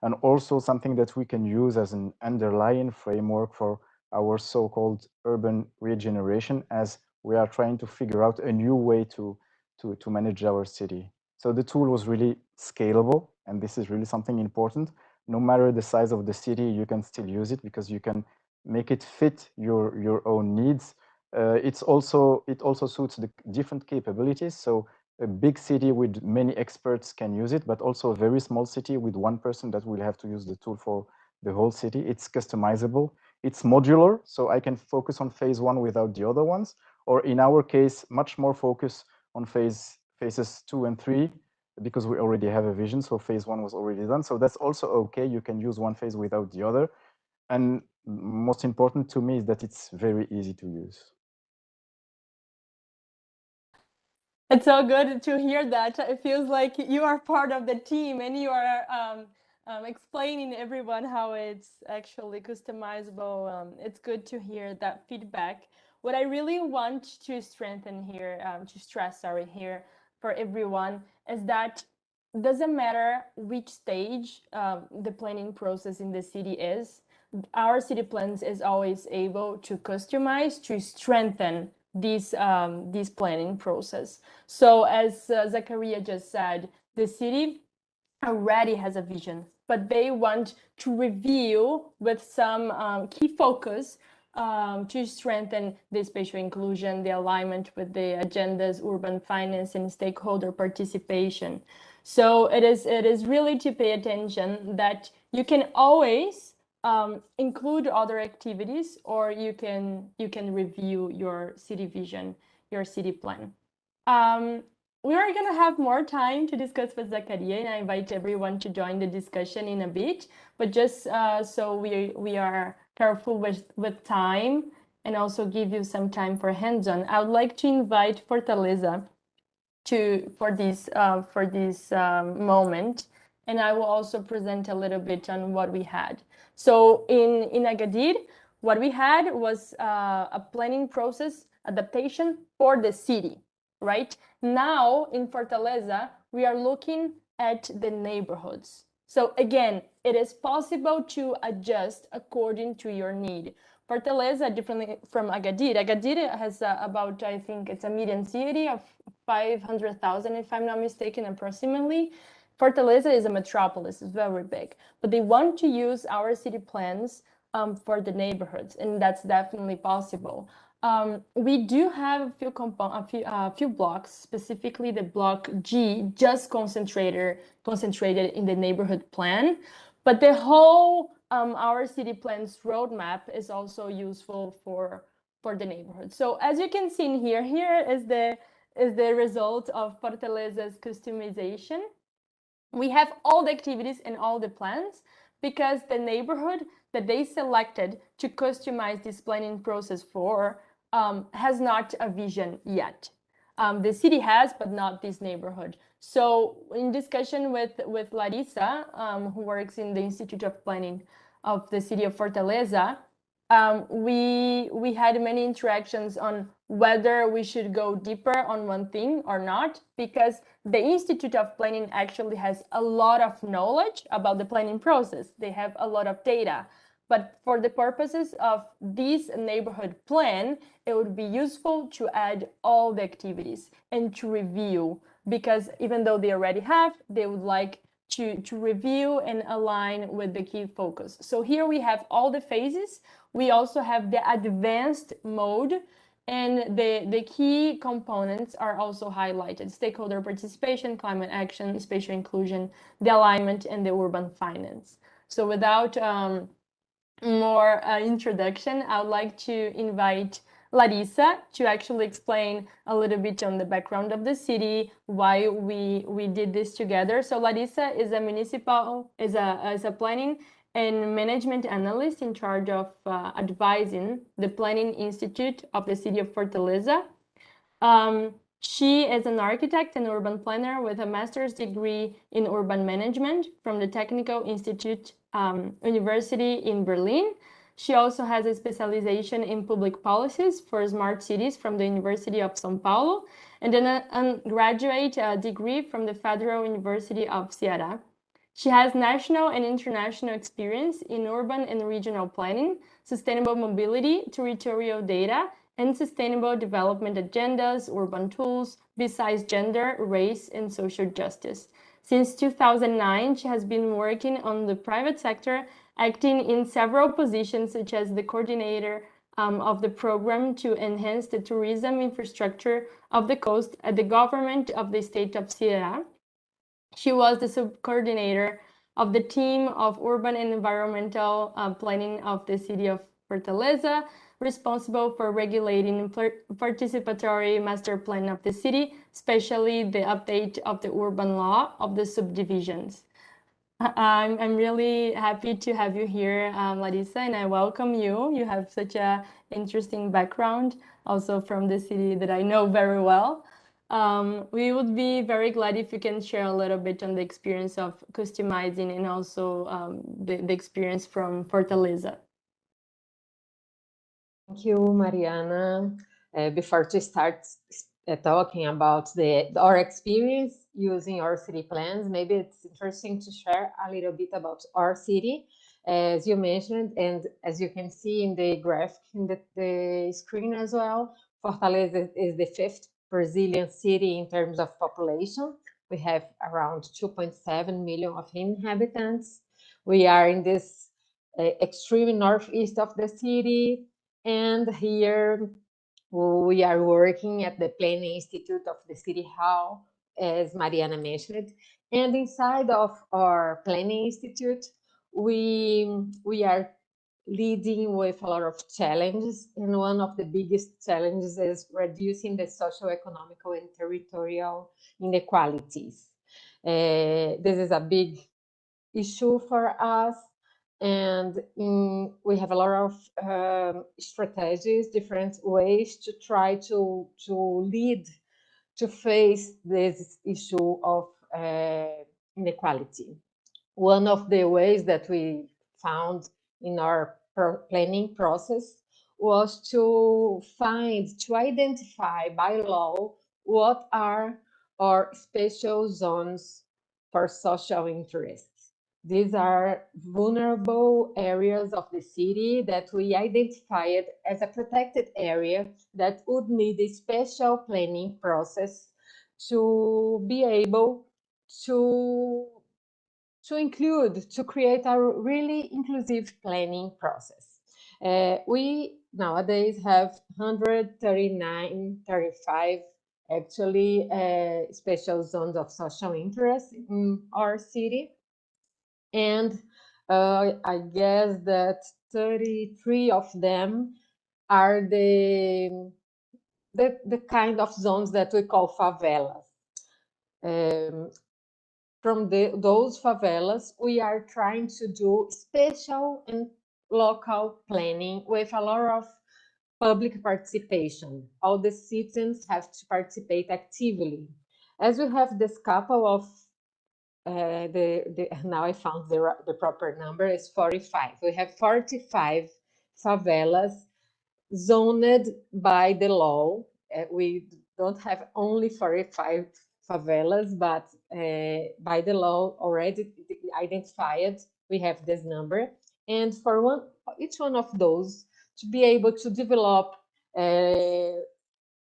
and also something that we can use as an underlying framework for our so-called urban regeneration, as we are trying to figure out a new way to manage our city. So the tool was really scalable, and this is really something important. No matter the size of the city, you can still use it because you can make it fit your own needs. It also suits the different capabilities. So a big city with many experts can use it, but also a very small city with one person that will have to use the tool for the whole city. It's customizable. It's modular, so I can focus on phase 1 without the other ones, or in our case, much more focus on phases 2 and 3, because we already have a vision, so phase 1 was already done. So that's also okay. You can use one phase without the other. And most important to me is that it's very easy to use. It's so good to hear that. It feels like you are part of the team and you are explaining everyone how it's actually customizable. It's good to hear that feedback. What I really want to strengthen here, to stress, here for everyone, is that it doesn't matter which stage the planning process in the city is, Our City Plans is always able to customize, to strengthen this planning process. So as Zakaria just said, the city already has a vision, but they want to review with some key focus to strengthen the spatial inclusion, the alignment with the agendas, urban finance, and stakeholder participation. So it is really to pay attention that you can always include other activities, or you can review your city vision, your city plan. We are going to have more time to discuss with Zakaria, and I invite everyone to join the discussion in a bit. But just so we are careful with time and also give you some time for hands-on, I would like to invite Fortaleza for this moment, and I will also present a little bit on what we had. So in Agadir, what we had was a planning process adaptation for the city, right? Now in Fortaleza, we are looking at the neighborhoods. So again, it is possible to adjust according to your need. Fortaleza, differently from Agadir. Agadir has about, I think it's a median city of 500,000, if I'm not mistaken, approximately. Fortaleza is a metropolis, it's very big, but they want to use our city plans for the neighborhoods, and that's definitely possible. We do have a few blocks, specifically the block G, just concentrated in the neighborhood plan, but the whole our city plans roadmap is also useful for the neighborhood. So as you can see in here is the result of Fortaleza's customization. We have all the activities and all the plans because the neighborhood that they selected to customize this planning process for has not a vision yet. The city has, but not this neighborhood. So in discussion with Larissa, who works in the Institute of Planning of the city of Fortaleza, we had many interactions on whether we should go deeper on one thing or not, because the Institute of Planning actually has a lot of knowledge about the planning process. They have a lot of data. But for the purposes of this neighborhood plan, it would be useful to add all the activities and to review, because even though they already have, they would like to review and align with the key focus. So here we have all the phases. We also have the advanced mode, and the key components are also highlighted: stakeholder participation, climate action, spatial inclusion, the alignment, and the urban finance. So without more introduction, I would like to invite Larissa to actually explain a little bit on the background of the city, why we did this together. So Larissa is a planning and management analyst in charge of advising the Planning Institute of the city of Fortaleza. She is an architect and urban planner with a master's degree in urban management from the Technical Institute University in Berlin. She also has a specialization in public policies for smart cities from the University of São Paulo, and then an undergraduate degree from the Federal University of Ceará. She has national and international experience in urban and regional planning, sustainable mobility, territorial data, and sustainable development agendas, urban tools, besides gender, race, and social justice. Since 2009, she has been working on the private sector, acting in several positions, such as the coordinator of the program to enhance the tourism infrastructure of the coast at the government of the state of Ceará. She was the sub-coordinator of the team of urban and environmental planning of the city of Fortaleza, responsible for regulating participatory master plan of the city, especially the update of the urban law of the subdivisions. I'm really happy to have you here, Larissa, and I welcome you. You have such an interesting background, also from the city that I know very well. We would be very glad if you can share a little bit on the experience of customizing and also the experience from Fortaleza. Thank you, Mariana. Before to start talking about our experience using our city plans, maybe it's interesting to share a little bit about our city, as you mentioned, and as you can see in the graphic in the screen as well. Fortaleza is the 5th Brazilian city in terms of population. We have around 2.7 million of inhabitants. We are in this extreme northeast of the city. And here we are working at the Planning Institute of the City Hall, as Mariana mentioned. And inside of our Planning Institute, we are leading with a lot of challenges. And one of the biggest challenges is reducing the socio-economical and territorial inequalities. This is a big issue for us. And we have a lot of strategies, different ways to try to lead to face this issue of inequality. One of the ways that we found in our planning process was to identify by law what are our special zones for social interests. These are vulnerable areas of the city that we identified as a protected area that would need a special planning process to be able to create a really inclusive planning process. We nowadays have 35 actually special zones of social interest in our city. And I guess that 33 of them are the kind of zones that we call favelas. From those favelas, we are trying to do special and local planning with a lot of public participation. All the citizens have to participate actively. As we have this couple of now I found the proper number is 45. We have 45 favelas zoned by the law. We don't have only 45 favelas, but by the law already identified, we have this number. And for each one of those, to be able to develop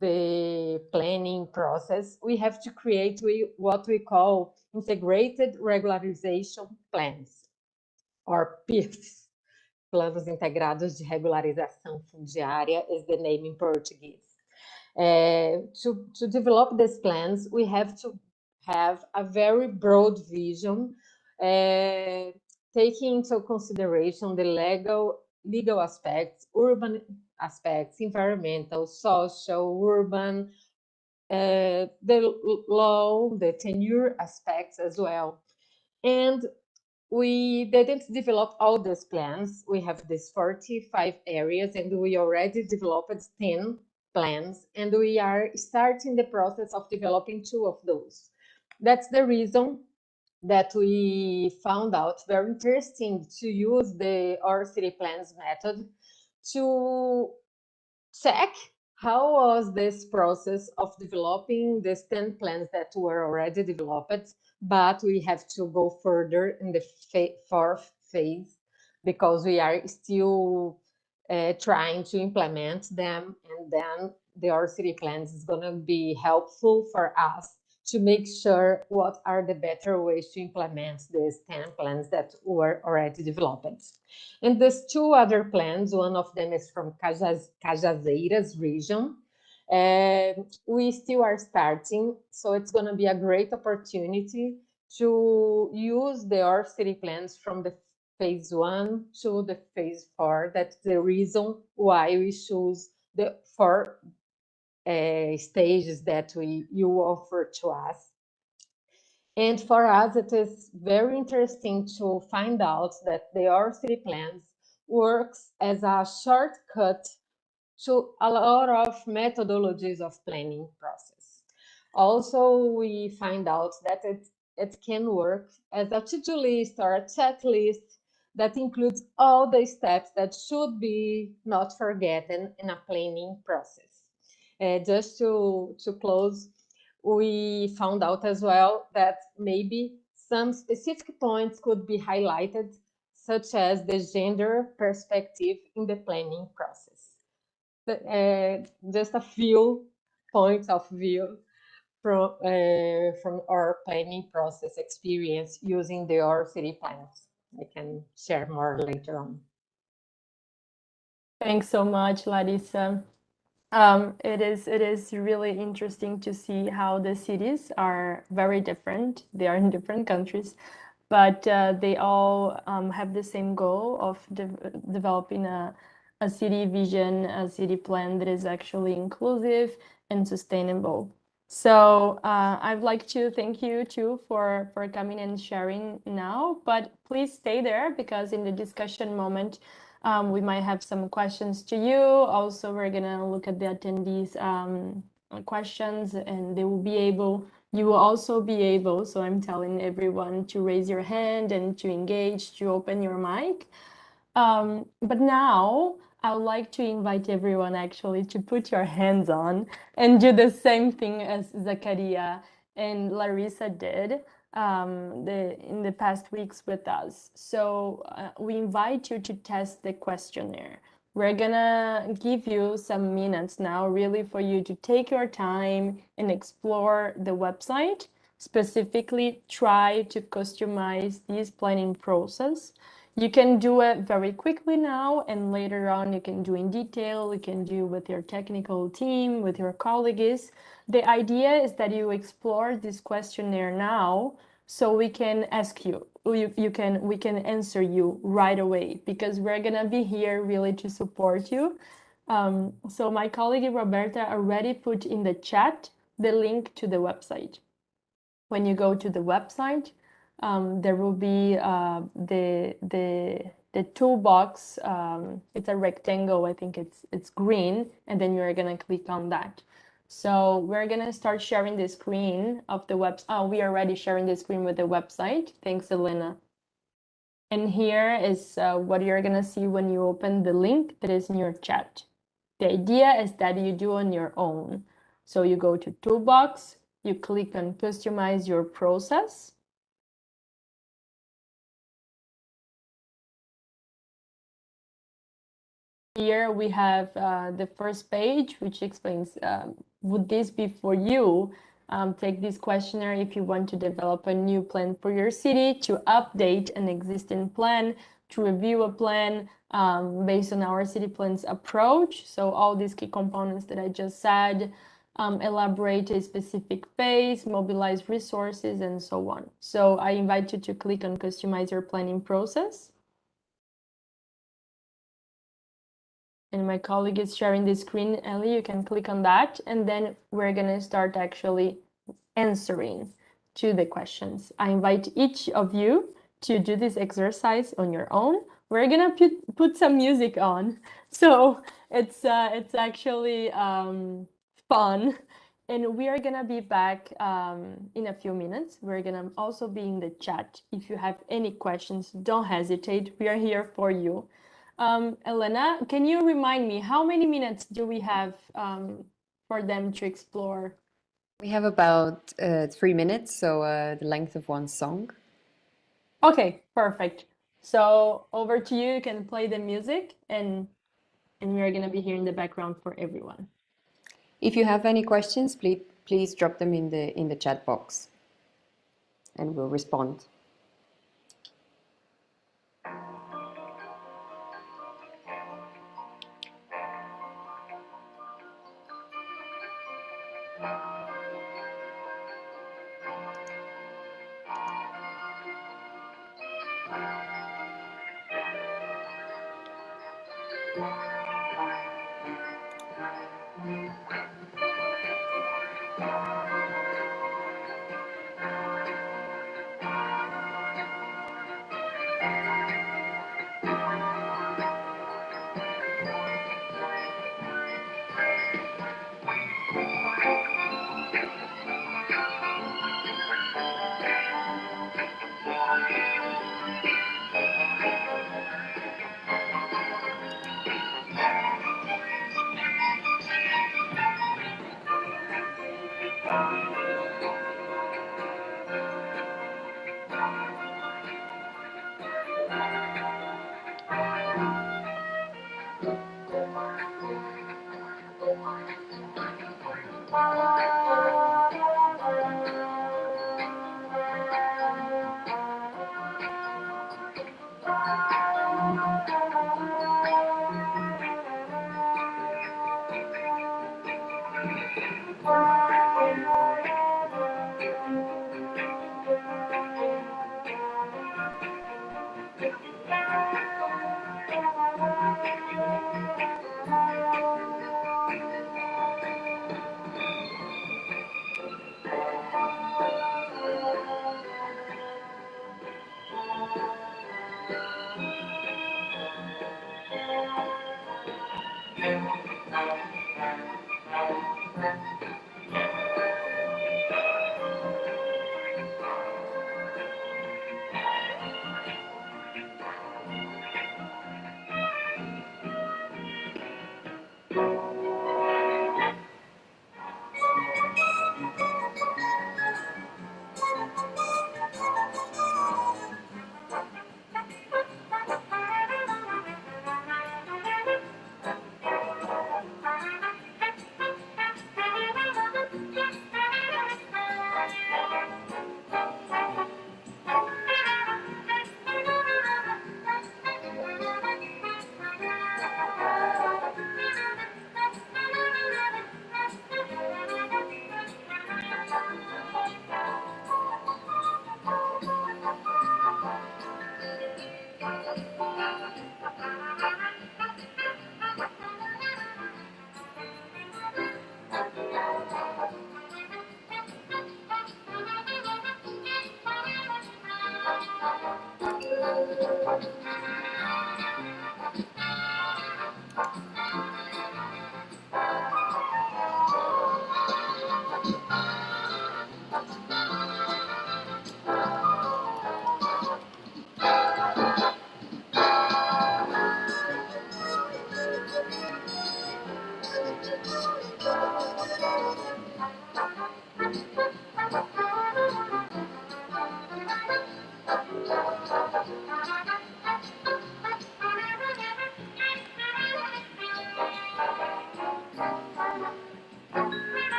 the planning process, we have to create what we call integrated regularization plans, or PIFs, Planos Integrados de Regularização Fundiária is the name in Portuguese. To develop these plans, we have to have a very broad vision, taking into consideration the legal aspects, urban aspects, environmental, social, urban, the law, the tenure aspects as well. And we didn't develop all these plans. We have these 45 areas, and we already developed 10 plans, and we are starting the process of developing 2 of those. That's the reason that we found out very interesting to use our city plans method to check how was this process of developing these 10 plans that were already developed, but we have to go further in the 4th phase because we are still trying to implement them, and then our city plans is going to be helpful for us to make sure what are the better ways to implement these 10 plans that were already developed. And these 2 other plans, one of them is from Cajazeiras region. We still are starting, so it's going to be a great opportunity to use our city plans from the phase 1 to the phase 4. That's the reason why we choose the 4 stages that you offer to us. And for us, it is very interesting to find out that our city plans works as a shortcut to a lot of methodologies of planning process. Also, we find out that it can work as a to-do list or a checklist that includes all the steps that should be not forgotten in a planning process. Just to close, we found out as well that maybe some specific points could be highlighted, such as the gender perspective in the planning process. Just a few points of view from our planning process experience using our city plans. I can share more later on. Thanks so much, Larissa. It is really interesting to see how the cities are very different. They are in different countries, but they all have the same goal of developing a city vision, a city plan that is actually inclusive and sustainable. So I'd like to thank you too for coming and sharing now, but please stay there because in the discussion moment, we might have some questions to you. Also, we're gonna look at the attendees questions, and they will be able, you will also be able, so I'm telling everyone to raise your hand and to engage, to open your mic. But now I would like to invite everyone actually to put your hands on and do the same thing as Zakaria and Larissa did in the past weeks with us. So we invite you to test the questionnaire. We're gonna give you some minutes now really for you to take your time and explore the website, specifically try to customize this planning process. You can do it very quickly now, and later on you can do in detail, you can do with your technical team, with your colleagues. The idea is that you explore this questionnaire now so we can ask you, we can answer you right away, because we're gonna be here really to support you. So my colleague Roberta already put in the chat the link to the website. When you go to the website, there will be the toolbox. It's a rectangle, I think it's green, and then you're gonna click on that. So we're gonna start sharing the screen of the website. Oh, we are already sharing the screen with the website. Thanks, Elena. And here is what you're gonna see when you open the link that is in your chat. The idea is that you do on your own. So you go to Toolbox, you click on Customize your process. Here we have the first page, which explains, would this be for you? Take this questionnaire if you want to develop a new plan for your city, to update an existing plan, to review a plan based on our city plan's approach. So all these key components that I just said, elaborate a specific phase, mobilize resources, and so on. So I invite you to click on Customize your planning process. And my colleague is sharing the screen. Ellie, you can click on that, and then we're gonna start actually answering to the questions. I invite each of you to do this exercise on your own. We're gonna put some music on, so it's actually fun. And we are gonna be back in a few minutes. We're gonna also be in the chat. If you have any questions, don't hesitate. We are here for you. Elena, can you remind me, how many minutes do we have for them to explore? We have about 3 minutes, so the length of one song. Okay, perfect. So over to you. You can play the music, and we're gonna be here in the background for everyone. If you have any questions, please drop them in the chat box, and we'll respond.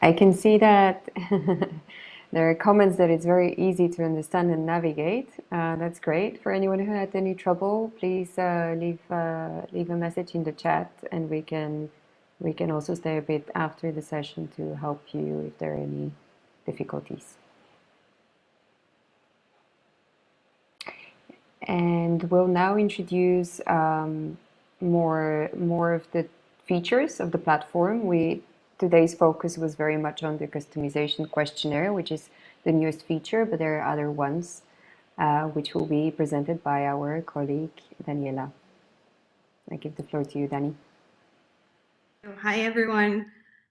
I can see that there are comments that it's very easy to understand and navigate. That's great. For anyone who had any trouble, please leave a message in the chat, and we can also stay a bit after the session to help you if there are any difficulties. And we'll now introduce more of the features of the platform. Today's focus was very much on the customization questionnaire, which is the newest feature, but there are other ones which will be presented by our colleague Daniela. I give the floor to you, Dani. Hi, everyone.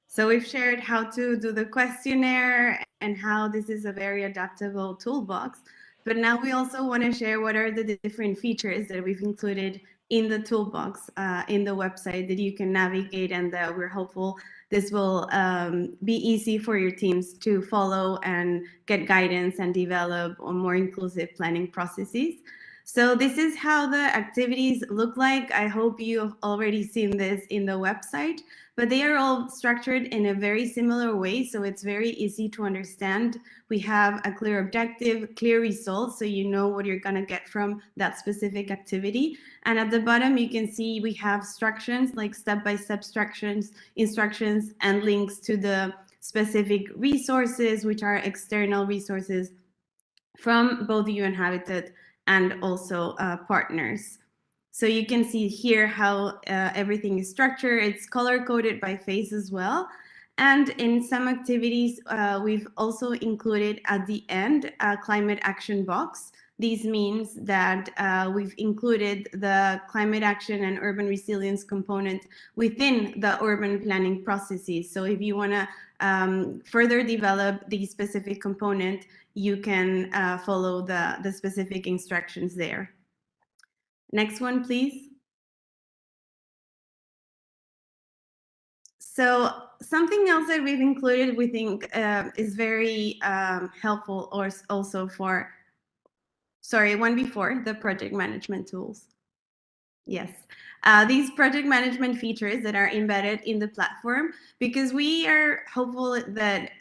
So we've shared how to do the questionnaire and how this is a very adaptable toolbox. But now we also want to share what are the different features that we've included in the toolbox in the website that you can navigate, and we're hopeful this will be easy for your teams to follow and get guidance and develop more inclusive planning processes. So this is how the activities look like. I hope you've already seen this in the website, but they are all structured in a very similar way, so it's very easy to understand. We have a clear objective, clear results, so you know what you're gonna get from that specific activity. And at the bottom, you can see we have instructions, like step-by-step instructions and links to the specific resources, which are external resources from both UN Habitat and also partners. So you can see here how everything is structured. It's color-coded by phase as well. And in some activities, we've also included at the end a climate action box. This means that we've included the climate action and urban resilience component within the urban planning processes. So if you want to further develop the specific component, you can follow the specific instructions there. Next one, please. So something else that we've included, we think is very helpful, or also for, sorry, one before, the project management tools. Yes, these project management features that are embedded in the platform, because we are hopeful that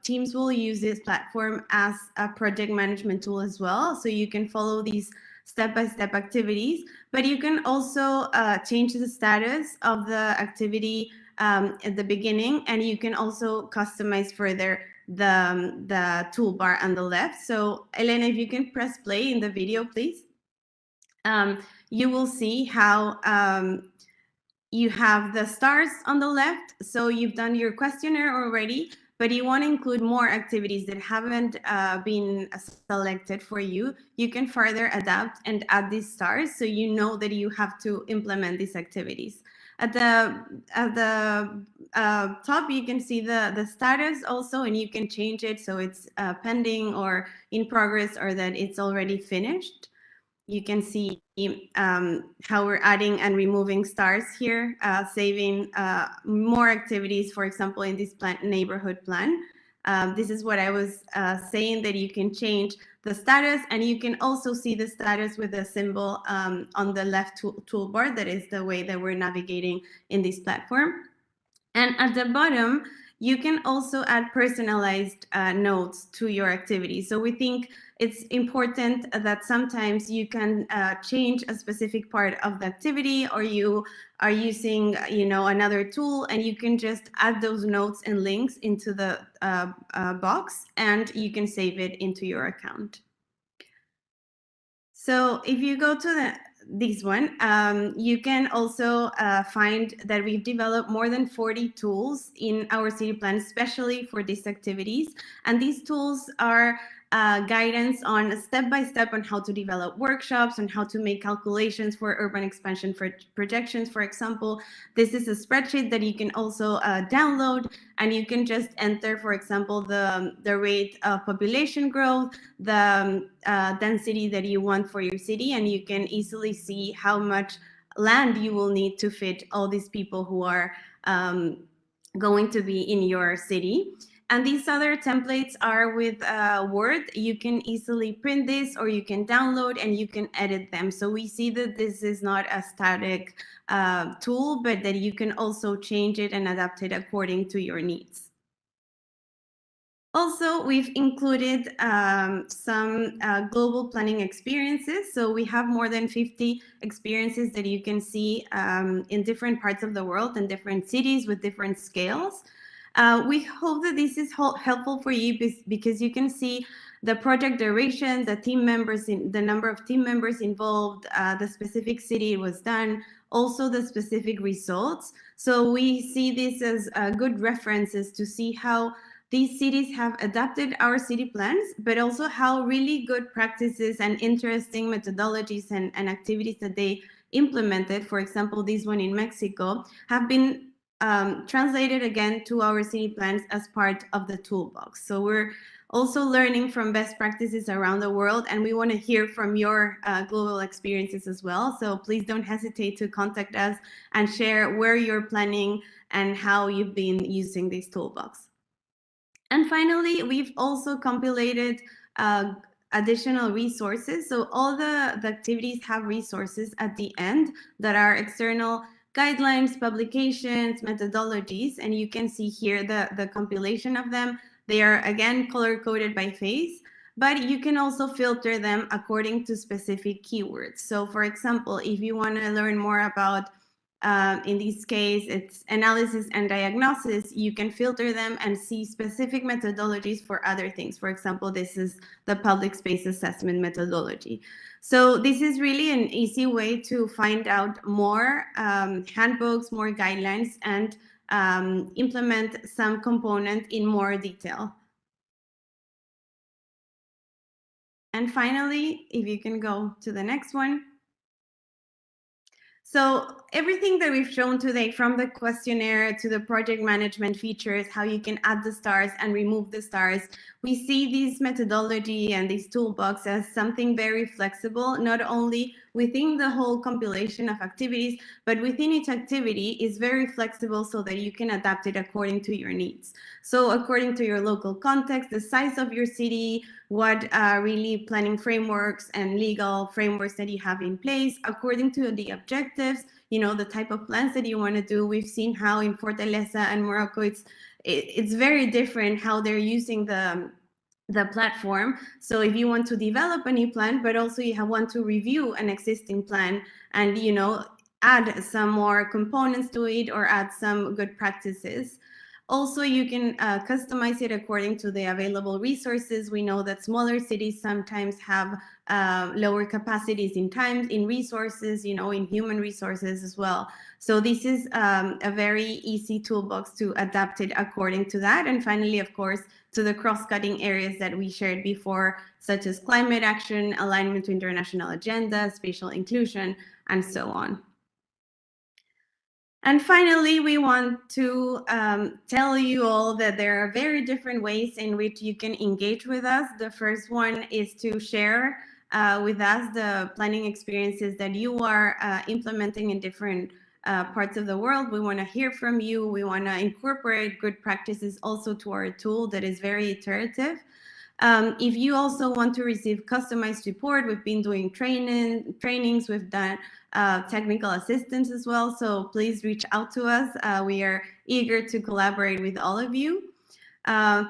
teams will use this platform as a project management tool as well. So you can follow these step-by-step activities, but you can also change the status of the activity at the beginning, and you can also customize further the toolbar on the left. So Elena, if you can press play in the video, please. You will see how you have the stars on the left. So you've done your questionnaire already, but you want to include more activities that haven't been selected for you. You can further adapt and add these stars, so you know that you have to implement these activities. At the top, you can see the status also, and you can change it so it's pending or in progress, or that it's already finished. you can see how we're adding and removing stars here, saving more activities, for example, in this neighborhood plan. This is what I was saying, that you can change the status, and you can also see the status with the symbol on the left toolbar. That is the way that we're navigating in this platform. And at the bottom, you can also add personalized notes to your activity. So we think it's important that sometimes you can change a specific part of the activity, or you are using, another tool, and you can just add those notes and links into the box, and you can save it into your account. So if you go to this one, you can also find that we've developed more than 40 tools in our city plan, especially for these activities. And these tools are guidance on step-by-step on how to develop workshops and how to make calculations for urban expansion for projections. For example, this is a spreadsheet that you can also download, and you can just enter, for example, the rate of population growth, the density that you want for your city, and you can easily see how much land you will need to fit all these people who are going to be in your city. And these other templates are with Word. You can easily print this, or you can download and you can edit them. So we see that this is not a static tool, but that you can also change it and adapt it according to your needs. Also, we've included some global planning experiences. So we have more than 50 experiences that you can see in different parts of the world and different cities with different scales. We hope that this is helpful for you because you can see the project duration, the team members, the number of team members involved, the specific city it was done, also the specific results. So we see this as good references to see how these cities have adapted our city plans, but also how really good practices and interesting methodologies and activities that they implemented, for example, this one in Mexico, have been translated again to our city plans as part of the toolbox. So we're also learning from best practices around the world, and we want to hear from your global experiences as well. So please don't hesitate to contact us and share where you're planning and how you've been using this toolbox. And finally, we've also compilated additional resources. So all the activities have resources at the end that are external guidelines, publications, methodologies, and you can see here the compilation of them. They are, again, color-coded by phase, but you can also filter them according to specific keywords. So for example, if you want to learn more about in this case, it's analysis and diagnosis, you can filter them and see specific methodologies for other things. For example, this is the public space assessment methodology. So this is really an easy way to find out more handbooks, more guidelines, and implement some component in more detail. And finally, if you can go to the next one. So everything that we've shown today, from the questionnaire to the project management features, how you can add the stars and remove the stars, we see this methodology and this toolbox as something very flexible, not only within the whole compilation of activities, but within each activity is very flexible so that you can adapt it according to your needs. So according to your local context, the size of your city, what really planning frameworks and legal frameworks that you have in place, according to the objectives, the type of plans that you want to do. We've seen how in Fortaleza and Morocco, it's very different how they're using the platform. So if you want to develop a new plan, but also you want to review an existing plan and, add some more components to it or add some good practices. Also, you can customize it according to the available resources. We know that smaller cities sometimes have lower capacities in resources, in human resources as well. So this is a very easy toolbox to adapt it according to that. And finally, of course, to the cross-cutting areas that we shared before, such as climate action, alignment to international agenda, spatial inclusion, and so on. And finally, we want to tell you all that there are very different ways in which you can engage with us. The first one is to share with us the planning experiences that you are implementing in different parts of the world. We want to hear from you. We want to incorporate good practices also to our tool that is very iterative. If you also want to receive customized support, we've been doing trainings, we've done technical assistance as well. So please reach out to us. We are eager to collaborate with all of you.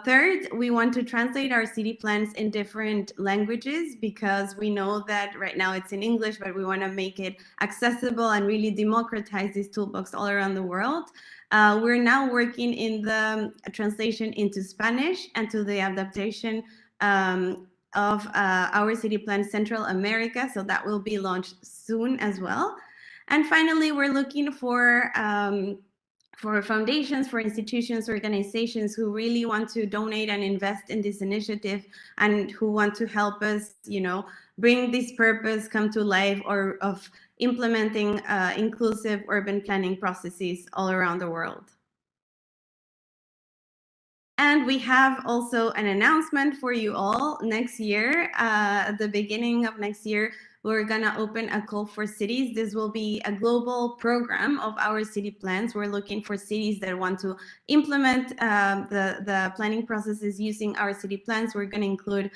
Third, we want to translate our city plans in different languages because we know that right now it's in English, but we want to make it accessible and really democratize this toolbox all around the world. We're now working in the translation into Spanish and to the adaptation of our city plan Central America. So that will be launched soon as well. And finally, we're looking for foundations, for institutions, organizations who really want to donate and invest in this initiative and who want to help us, bring this purpose come to life or of implementing inclusive urban planning processes all around the world. And we have also an announcement for you all next year. At the beginning of next year, we're going to open a call for cities. This will be a global program of our city plans. We're looking for cities that want to implement the planning processes using our city plans. We're going to include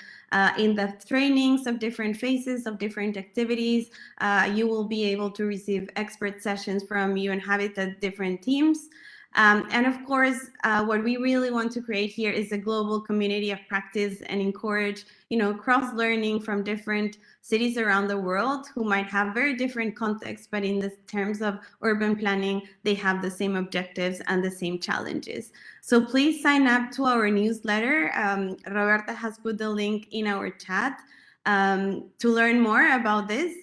in-depth trainings of different phases, of different activities. You will be able to receive expert sessions from UN Habitat different teams. And of course, what we really want to create here is a global community of practice and encourage, cross-learning from different cities around the world who might have very different contexts, but in the terms of urban planning, they have the same objectives and the same challenges. So please sign up to our newsletter. Roberta has put the link in our chat to learn more about this.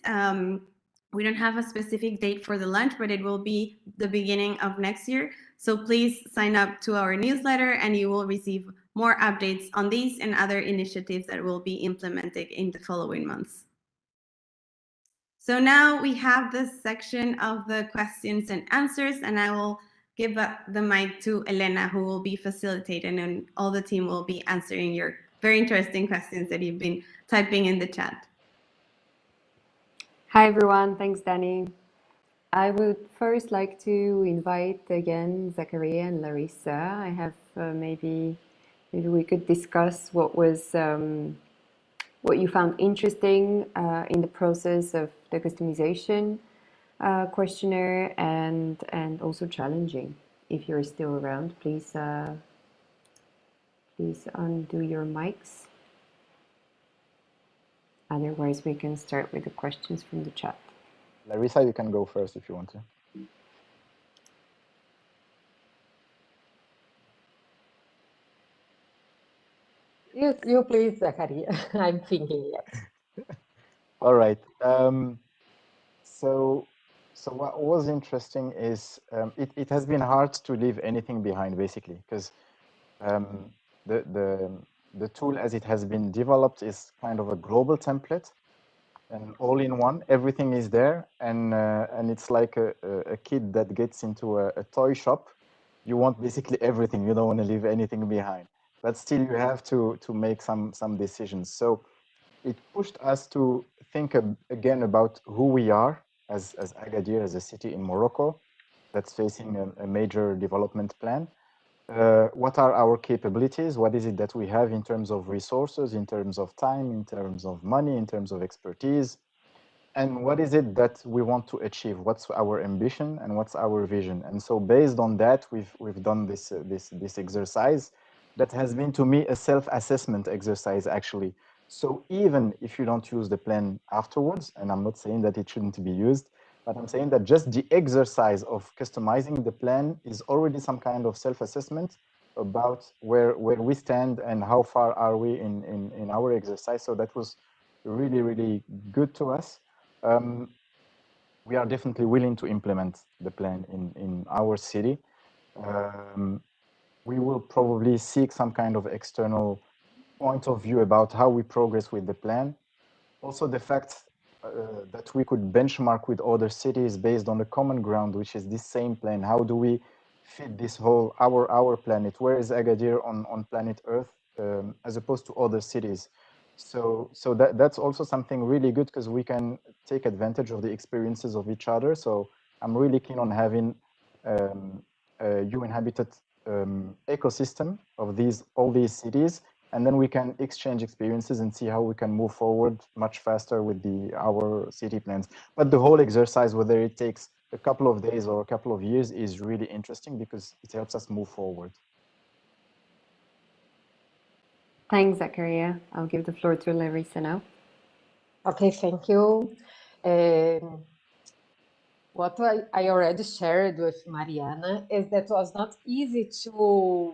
We don't have a specific date for the launch, but it will be the beginning of next year. So please sign up to our newsletter and you will receive more updates on these and other initiatives that will be implemented in the following months. So now we have this section of the questions and answers, and I will give the mic to Elena, who will be facilitating, and all the team will be answering your very interesting questions that you've been typing in the chat. Hi, everyone. Thanks, Danny. I would first like to invite again Zachariah and Larissa. I have maybe we could discuss what was what you found interesting in the process of the customization questionnaire and also challenging. If you're still around, please undo your mics. Otherwise, we can start with the questions from the chat. Larissa, you can go first if you want to. Yes, you please, Zachariah. I'm thinking, yes. All right. So what was interesting is it has been hard to leave anything behind, basically, because the tool as it has been developed is kind of a global template and all in one. Everything is there, and it's like a kid that gets into a toy shop. You want basically everything. You don't want to leave anything behind, but still you have to make some decisions. So it pushed us to think again about who we are as Agadir, as a city in Morocco that's facing a major development plan. What are our capabilities? What is it that we have in terms of resources, in terms of time, in terms of money, in terms of expertise? And what is it that we want to achieve? What's our ambition and what's our vision? And so based on that, we've done this exercise that has been, to me, a self-assessment exercise, actually. So even if you don't use the plan afterwards, and I'm not saying that it shouldn't be used, but I'm saying that just the exercise of customizing the plan is already some kind of self-assessment about where we stand and how far are we in our exercise. So that was really, really good to us. We are definitely willing to implement the plan in our city. We will probably seek some kind of external point of view about how we progress with the plan. Also, the fact that we could benchmark with other cities based on the common ground, which is this same plan. How do we fit this whole our planet? Where is Agadir on planet Earth as opposed to other cities? So that's also something really good because we can take advantage of the experiences of each other. So I'm really keen on having a UN Habitat ecosystem of all these cities, and then we can exchange experiences and see how we can move forward much faster with our city plans. But the whole exercise, whether it takes a couple of days or a couple of years, is really interesting because it helps us move forward. Thanks, Zakaria. I'll give the floor to Larissa now. Okay, thank you. What I already shared with Mariana is that it was not easy to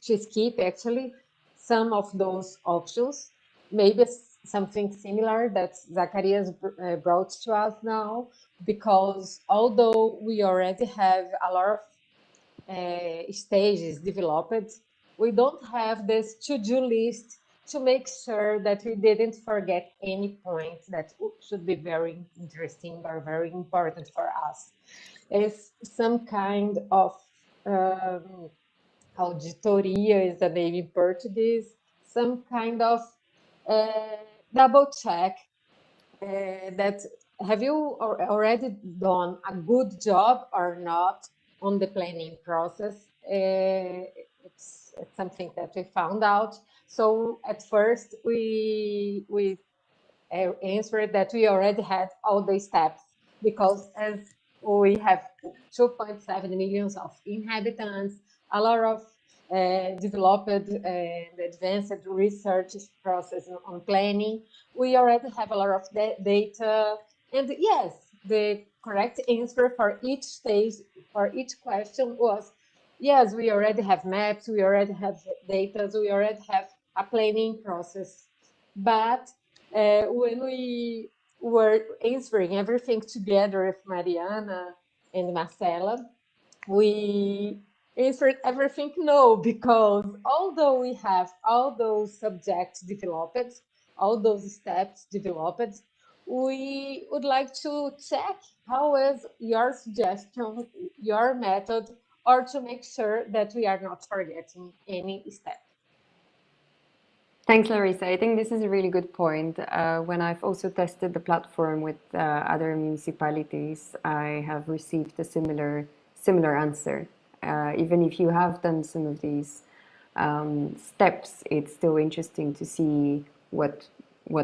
skip actually some of those options. Maybe something similar that Zacharias brought to us now, because although we already have a lot of stages developed, we don't have this to-do list to make sure that we didn't forget any point that should be very interesting or very important for us. It's some kind of auditoria is the name in Portuguese, some kind of double check that have you already done a good job or not on the planning process. It's something that we found out. So at first we answered that we already had all the steps, because as we have 2.7 million of inhabitants, a lot of developed and advanced research process on planning. We already have a lot of data, and yes, the correct answer for each stage, for each question was, yes, we already have maps, we already have data, we already have a planning process. But when we were answering everything together with Mariana and Marcela, we answered everything no, because although we have all those subjects developed, all those steps developed, we would like to check how is your suggestion, your method, or to make sure that we are not forgetting any step. Thanks, Larissa. I think this is a really good point. When I've also tested the platform with other municipalities, I have received a similar answer. Even if you have done some of these steps, it's still interesting to see what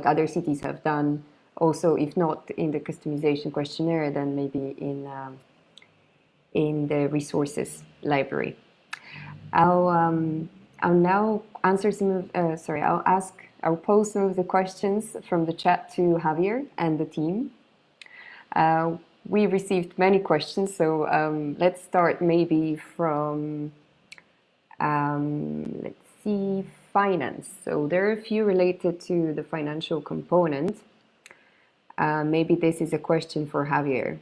other cities have done. Also, if not in the customization questionnaire, then maybe in the resources library. I'll now answer I'll pose some of the questions from the chat to Javier and the team. We received many questions, so let's start maybe from, let's see, finance. So there are a few related to the financial component. Maybe this is a question for Javier.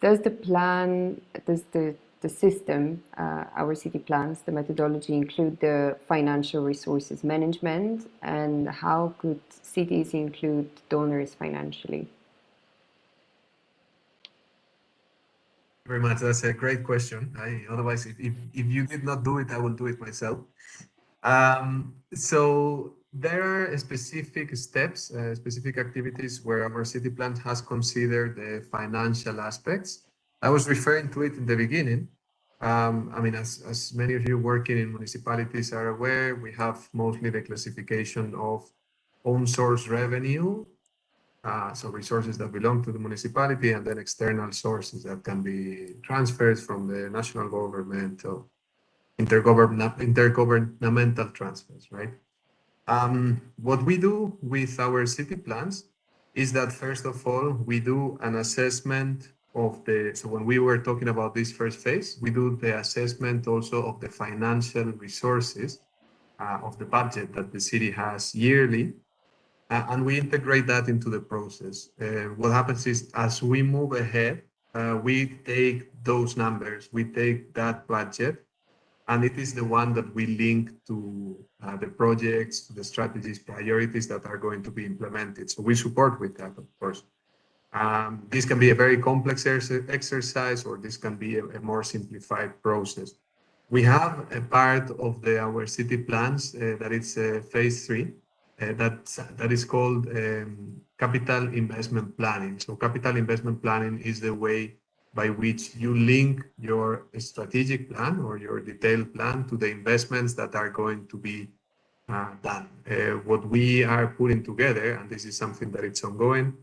Does the system, our city plans, the methodology include the financial resources management, and how could cities include donors financially? Very much. That's a great question. Otherwise, if you did not do it, I will do it myself. So there are specific steps, specific activities where our city plan has considered the financial aspects. I was referring to it in the beginning. I mean, as many of you working in municipalities are aware, we have mostly the classification of own source revenue, so resources that belong to the municipality, and then external sources that can be transfers from the national government or intergovernmental transfers, right? What we do with our city plans is that, first of all, we do an assessment of so when we were talking about this first phase, we do the assessment also of the financial resources of the budget that the city has yearly, and we integrate that into the process. What happens is, as we move ahead, we take those numbers, we take that budget, and it is the one that we link to the projects, the strategies, priorities that are going to be implemented. So we support with that, of course. This can be a very complex exercise, or this can be a more simplified process. We have a part of our city plans that is phase 3 that is called capital investment planning. So capital investment planning is the way by which you link your strategic plan or your detailed plan to the investments that are going to be done. What we are putting together, and this is something that it's ongoing,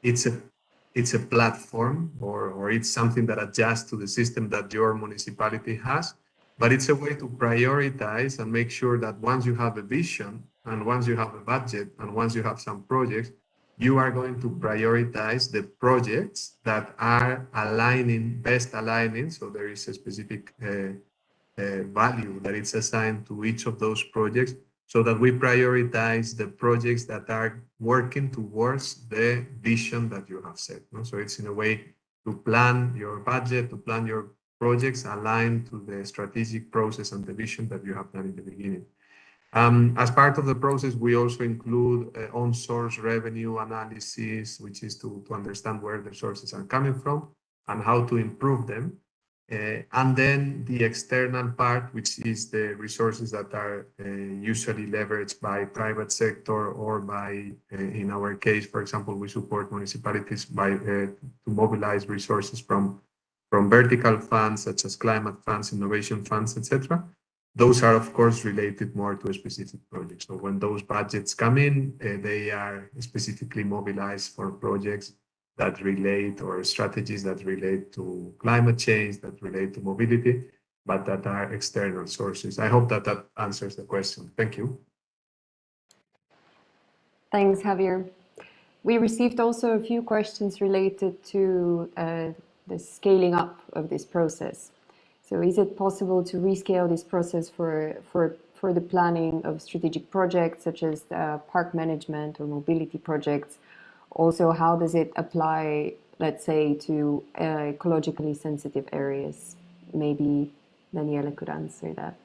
it's a platform or it's something that adjusts to the system that your municipality has, but it's a way to prioritize and make sure that once you have a vision and once you have a budget and once you have some projects, you are going to prioritize the projects that are best aligning. So there is a specific value that is assigned to each of those projects so that we prioritize the projects that are working towards the vision that you have set. No? So it's in a way to plan your budget, to plan your projects aligned to the strategic process and the vision that you have done in the beginning. As part of the process, we also include on-source revenue analysis, which is to understand where the sources are coming from and how to improve them. And then the external part, which is the resources that are usually leveraged by private sector or by, in our case, for example, we support municipalities by to mobilize resources from vertical funds such as climate funds, innovation funds, etc. Those are, of course, related more to a specific project. So when those budgets come in, they are specifically mobilized for projects that relate or strategies that relate to climate change, that relate to mobility, but that are external sources. I hope that that answers the question. Thank you. Thanks, Javier. We received also a few questions related to the scaling up of this process. So is it possible to rescale this process for the planning of strategic projects such as park management or mobility projects? Also, how does it apply, let's say, to ecologically sensitive areas? Maybe Daniela could answer that.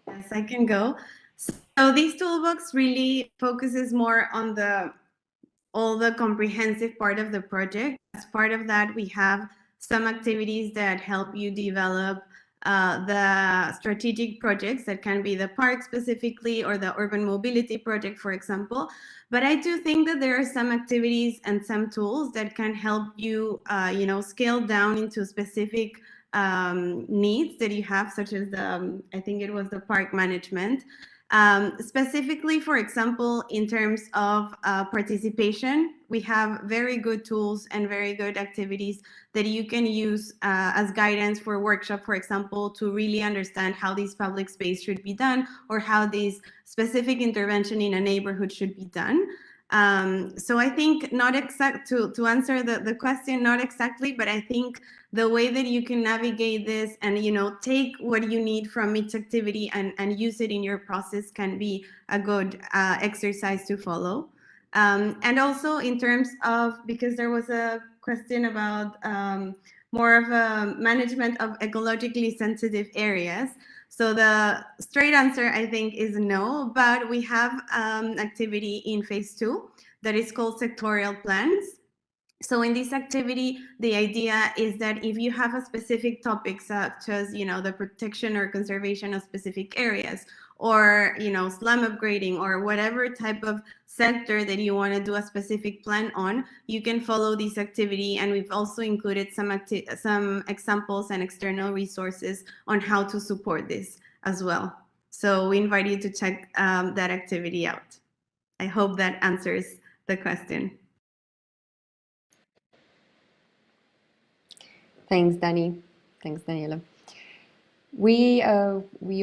Yes, I can go. So this toolbox really focuses more on all the comprehensive part of the project. As part of that, we have some activities that help you develop the strategic projects that can be the park specifically or the urban mobility project, for example. But I do think that there are some activities and some tools that can help you, scale down into specific needs that you have, such as I think it was the park management. Specifically, for example, in terms of participation, we have very good tools and very good activities that you can use as guidance for workshop, for example, to really understand how this public space should be done or how this specific intervention in a neighborhood should be done. So I think not exact to answer the question, not exactly, but I think the way that you can navigate this and take what you need from each activity and use it in your process can be a good exercise to follow. And also in terms of, because there was a question about more of a management of ecologically sensitive areas. So the straight answer, I think, is no, but we have activity in phase 2 that is called sectorial plans. So in this activity, the idea is that if you have a specific topic, such as, the protection or conservation of specific areas, or, slum upgrading, or whatever type of sector that you want to do a specific plan on, you can follow this activity. And we've also included some examples and external resources on how to support this as well. So we invite you to check that activity out. I hope that answers the question. Thanks, Dani. Thanks, Daniela. We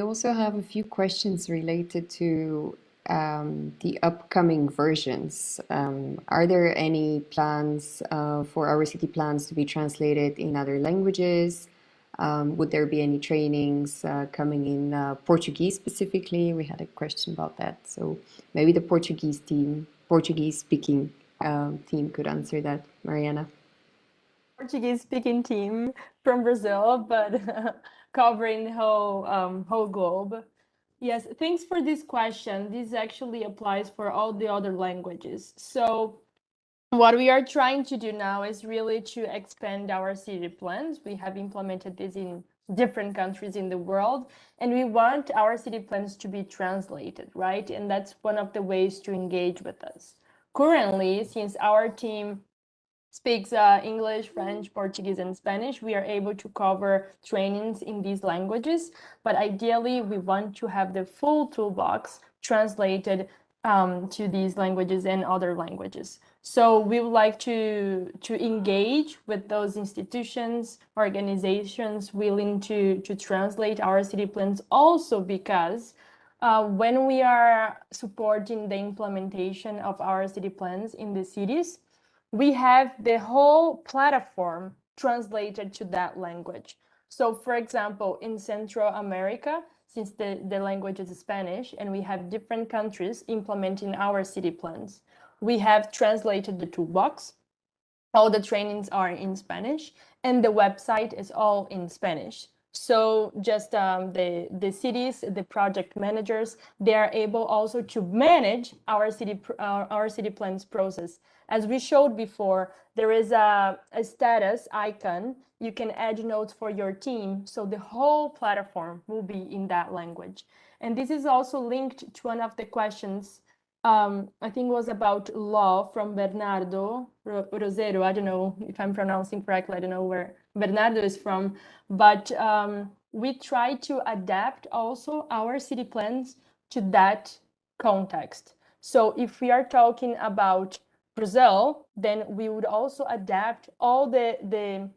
also have a few questions related to the upcoming versions. Are there any plans for our city plans to be translated in other languages? Would there be any trainings coming in Portuguese specifically? We had a question about that. So maybe the Portuguese-speaking team could answer that. Mariana. Portuguese-speaking team from Brazil, but covering the whole globe. Yes, thanks for this question. This actually applies for all the other languages. So what we are trying to do now is really to expand our city plans. We have implemented this in different countries in the world, and we want our city plans to be translated, right? And that's one of the ways to engage with us. Currently, since our team speaks English, French, Portuguese, and Spanish, we are able to cover trainings in these languages. But ideally, we want to have the full toolbox translated to these languages and other languages. So we would like to engage with those institutions, organizations willing to translate our city plans, also because when we are supporting the implementation of our city plans in the cities, we have the whole platform translated to that language. So for example, in Central America, since the language is Spanish and we have different countries implementing our city plans, we have translated the toolbox. All the trainings are in Spanish and the website is all in Spanish. So just the cities, the project managers, they are able also to manage our city plans process. As we showed before, there is a status icon. You can add notes for your team. So the whole platform will be in that language. And this is also linked to one of the questions I think it was about law from Bernardo Rosero. I don't know if I'm pronouncing correctly. I don't know where Bernardo is from, but we try to adapt also our city plans to that context. So if we are talking about Brazil, then we would also adapt all the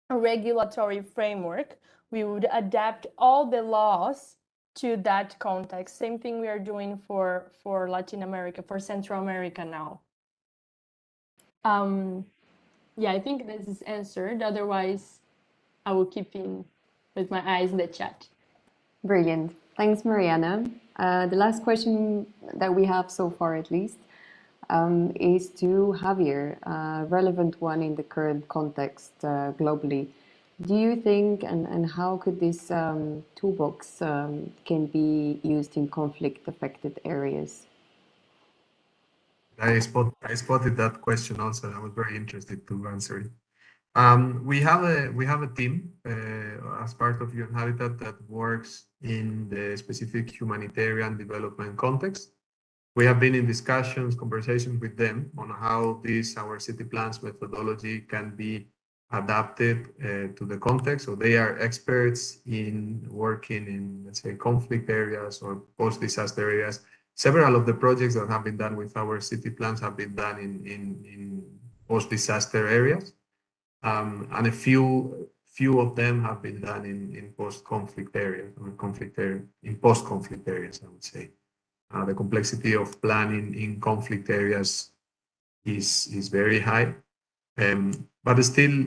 regulatory framework. We would adapt all the laws to that context. Same thing we are doing for Latin America, for Central America now. Yeah, I think this is answered. Otherwise, I will keep in with my eyes in the chat. Brilliant. Thanks, Mariana. The last question that we have so far, at least, is to Javier, a relevant one in the current context globally. Do you think, and how could this toolbox can be used in conflict-affected areas? I spotted that question also. I was very interested to answer it. We have a team as part of UN Habitat that works in the specific humanitarian development context. We have been in conversations with them on how our city plans methodology can be adapted to the context. So they are experts in working in, let's say, conflict areas or post-disaster areas. Several of the projects that have been done with our city plans have been done in post-disaster areas. And a few of them have been done in post-conflict areas, or in post-conflict areas, I would say. The complexity of planning in conflict areas is very high, but still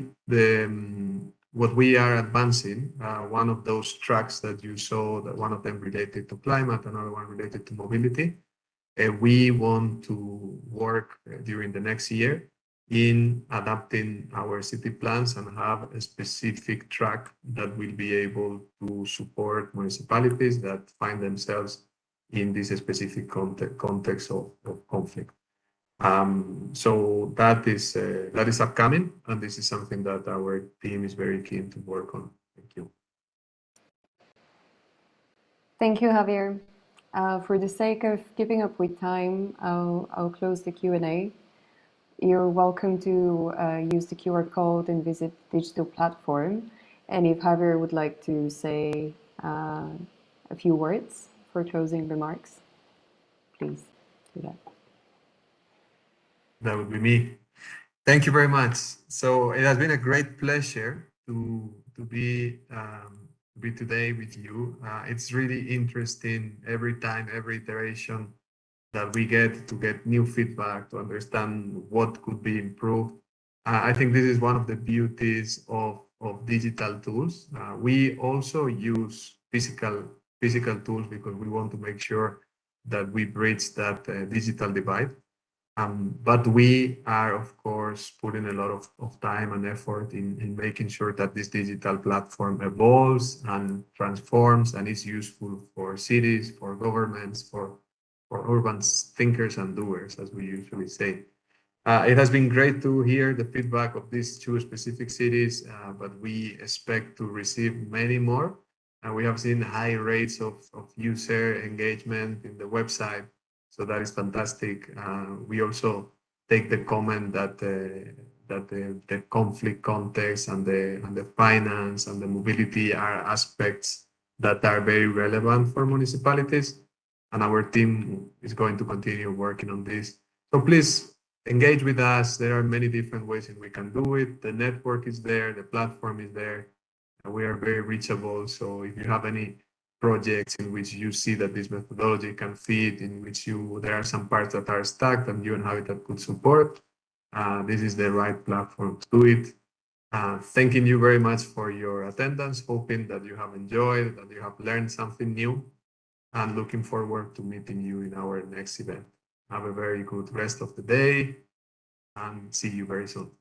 what we are advancing, one of those tracks that you saw, that one of them related to climate, another one related to mobility, we want to work during the next year in adapting our city plans and have a specific track that will be able to support municipalities that find themselves in this specific context of conflict. So that is upcoming, and this is something that our team is very keen to work on. Thank you. Thank you, Javier. For the sake of keeping up with time, I'll close the Q&A. You're welcome to use the QR code and visit the digital platform. And if Javier would like to say a few words for closing remarks, please do that. That would be me. Thank you very much. So it has been a great pleasure to be today with you. It's really interesting every time, every iteration that we get to get new feedback, to understand what could be improved. I think this is one of the beauties of digital tools. We also use physical tools because we want to make sure that we bridge that digital divide. But we are, of course, putting a lot of time and effort in making sure that this digital platform evolves and transforms and is useful for cities, for governments, for urban thinkers and doers, as we usually say. It has been great to hear the feedback of these 2 specific cities, but we expect to receive many more. And we have seen high rates of user engagement in the website. So that is fantastic. We also take the comment that the conflict context and the finance and the mobility are aspects that are very relevant for municipalities. And our team is going to continue working on this. So please engage with us. There are many different ways in we can do it. The network is there, the platform is there, and we are very reachable. So if you have any projects in which you see that this methodology can fit, in which there are some parts that are stuck and you and Habitat could support, this is the right platform to do it. Thanking you very much for your attendance, hoping that you have enjoyed, that you have learned something new, and looking forward to meeting you in our next event. Have a very good rest of the day and see you very soon.